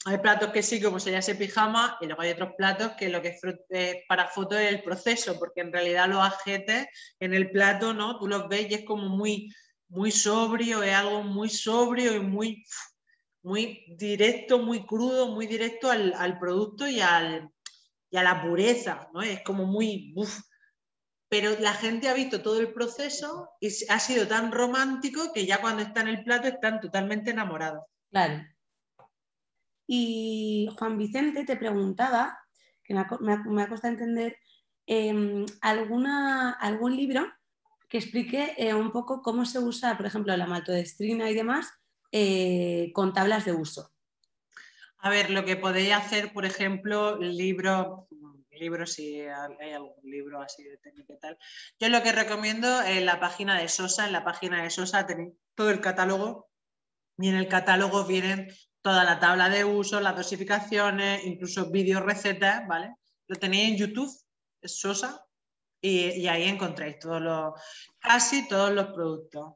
hay platos que sí, como sería ese pijama, y luego hay otros platos que lo que es para foto es el proceso, porque en realidad los ajetes en el plato, ¿no? Tú los ves y es como muy, muy sobrio, es algo muy sobrio y muy directo, muy crudo, muy directo al producto y a la pureza, ¿no? Es como muy... Pero la gente ha visto todo el proceso y ha sido tan romántico que ya cuando está en el plato están totalmente enamorados. Claro. Y Juan Vicente te preguntaba, que me ha costado entender, algún libro que explique un poco cómo se usa, por ejemplo, la maltodextrina y demás, con tablas de uso. A ver, lo que podéis hacer, por ejemplo, libros, si hay algún libro así de técnica y tal. Yo lo que recomiendo es la página de Sosa. En la página de Sosa tenéis todo el catálogo y en el catálogo vienen toda la tabla de uso, las dosificaciones, incluso vídeos recetas, ¿vale? Lo tenéis en YouTube, es Sosa, y ahí encontráis casi todos los productos.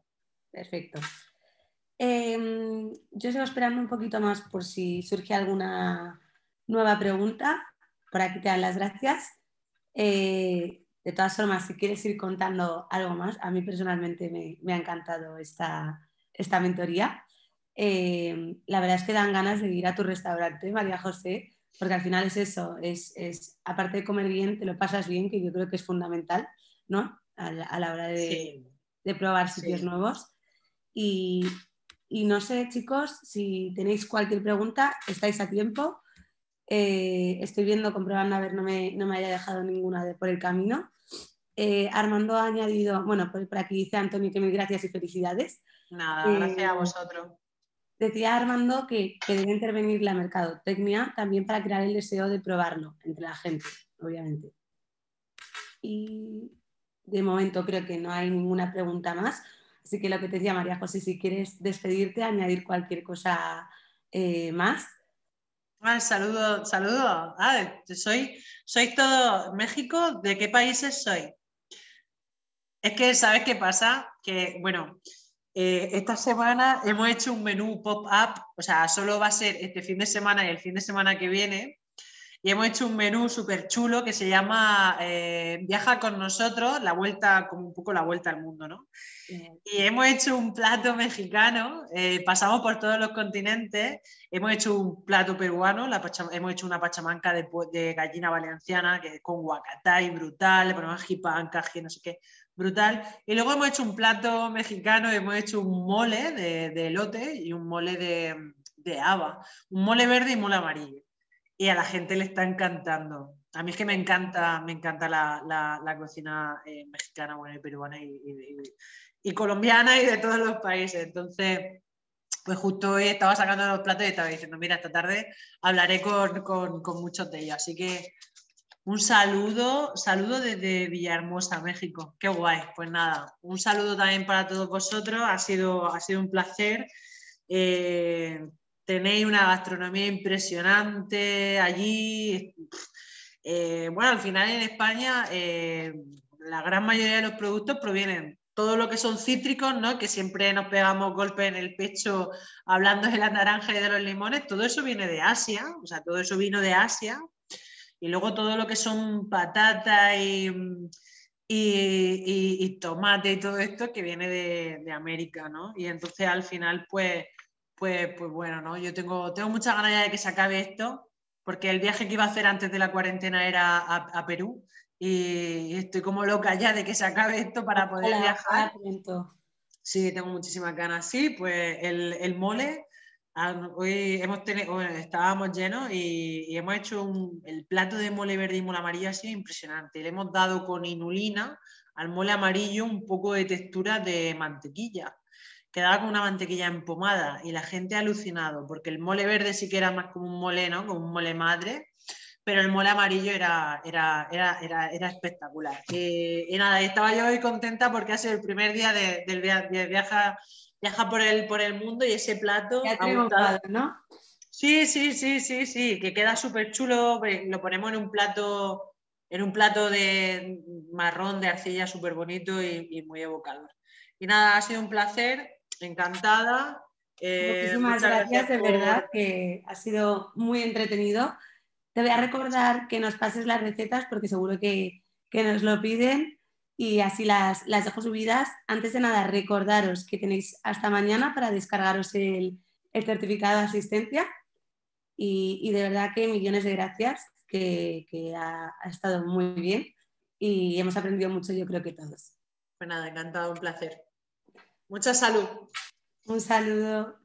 Perfecto. Yo sigo esperando un poquito más por si surge alguna nueva pregunta. Por aquí te dan las gracias. De todas formas, si quieres ir contando algo más, a mí personalmente me ha encantado esta mentoría. La verdad es que dan ganas de ir a tu restaurante, María José, porque al final es eso, aparte de comer bien, te lo pasas bien, que yo creo que es fundamental, ¿no? A la hora Sí, de probar sitios sí. nuevos. Y, y no sé, chicos, si tenéis cualquier pregunta, estáis a tiempo. Estoy viendo, comprobando, a ver, no me haya dejado ninguna por el camino. Armando ha añadido, bueno, por aquí dice Antonio que mil gracias y felicidades. Nada, gracias a Eh, vosotros. Decía Armando que debe intervenir la mercadotecnia también para crear el deseo de probarlo entre la gente, obviamente. Y de momento creo que no hay ninguna pregunta más. Así que lo que te decía María José, si quieres despedirte, añadir cualquier cosa más. Saludo, saludo. Soy todo México. ¿De qué países soy? Es que, ¿sabes qué pasa? Que, bueno, esta semana hemos hecho un menú pop-up, o sea, solo va a ser este fin de semana y el fin de semana que viene, y hemos hecho un menú súper chulo que se llama Viaja con nosotros, como un poco la vuelta al mundo, ¿no? Y hemos hecho un plato mexicano, pasamos por todos los continentes, hemos hecho un plato peruano, hemos hecho una pachamanca de gallina valenciana que con guacatay brutal, le ponemos jipanca, no sé qué, brutal. Y luego hemos hecho un plato mexicano, hemos hecho un mole de elote y un mole de haba, un mole verde y mole amarillo. Y a la gente le está encantando. A mí es que me encanta la cocina mexicana, bueno, y peruana y colombiana y de todos los países. Entonces, pues justo hoy estaba sacando los platos y estaba diciendo, mira, esta tarde hablaré con muchos de ellos. Así que un saludo desde Villahermosa, México. Qué guay. Pues nada, un saludo también para todos vosotros. Ha sido un placer. Tenéis una gastronomía impresionante allí. Bueno, al final en España la gran mayoría de los productos provienen, todo lo que son cítricos, ¿no? Que siempre nos pegamos golpes en el pecho hablando de la naranja y de los limones, todo eso viene de Asia, o sea, todo eso vino de Asia. Y luego todo lo que son patatas y tomate y todo esto que viene de América, ¿no? Y entonces al final, pues bueno, ¿no? Yo tengo muchas ganas ya de que se acabe esto, porque el viaje que iba a hacer antes de la cuarentena era a Perú y estoy como loca ya de que se acabe esto para poder Ojalá, viajar. ojalá pronto. Sí, tengo muchísimas ganas. Sí, pues el mole, hoy bueno, estábamos llenos y hemos hecho el plato de mole verde y mole amarillo, ha sido impresionante. Le hemos dado con inulina al mole amarillo un poco de textura de mantequilla. Quedaba con una mantequilla empomada y la gente ha alucinado, porque el mole verde sí que era más como un mole, ¿no? Como un mole madre, pero el mole amarillo era espectacular. Y nada, estaba yo muy contenta porque ha sido el primer día del viaja por el mundo y ese plato Ya ha ha gustado. triunfado, ¿no? Sí, que queda súper chulo, lo ponemos en un plato de marrón de arcilla súper bonito y muy evocador. Y nada, ha sido un placer, encantada. Muchísimas Muchas gracias, gracias de verdad, por... que ha sido muy entretenido. Te voy a recordar que nos pases las recetas porque seguro que nos lo piden y así las dejo subidas. Antes de nada, recordaros que tenéis hasta mañana para descargaros el certificado de asistencia y de verdad que millones de gracias, que ha estado muy bien y hemos aprendido mucho, yo creo que todos. Pues nada, encantado, un placer. Mucha salud. Un saludo.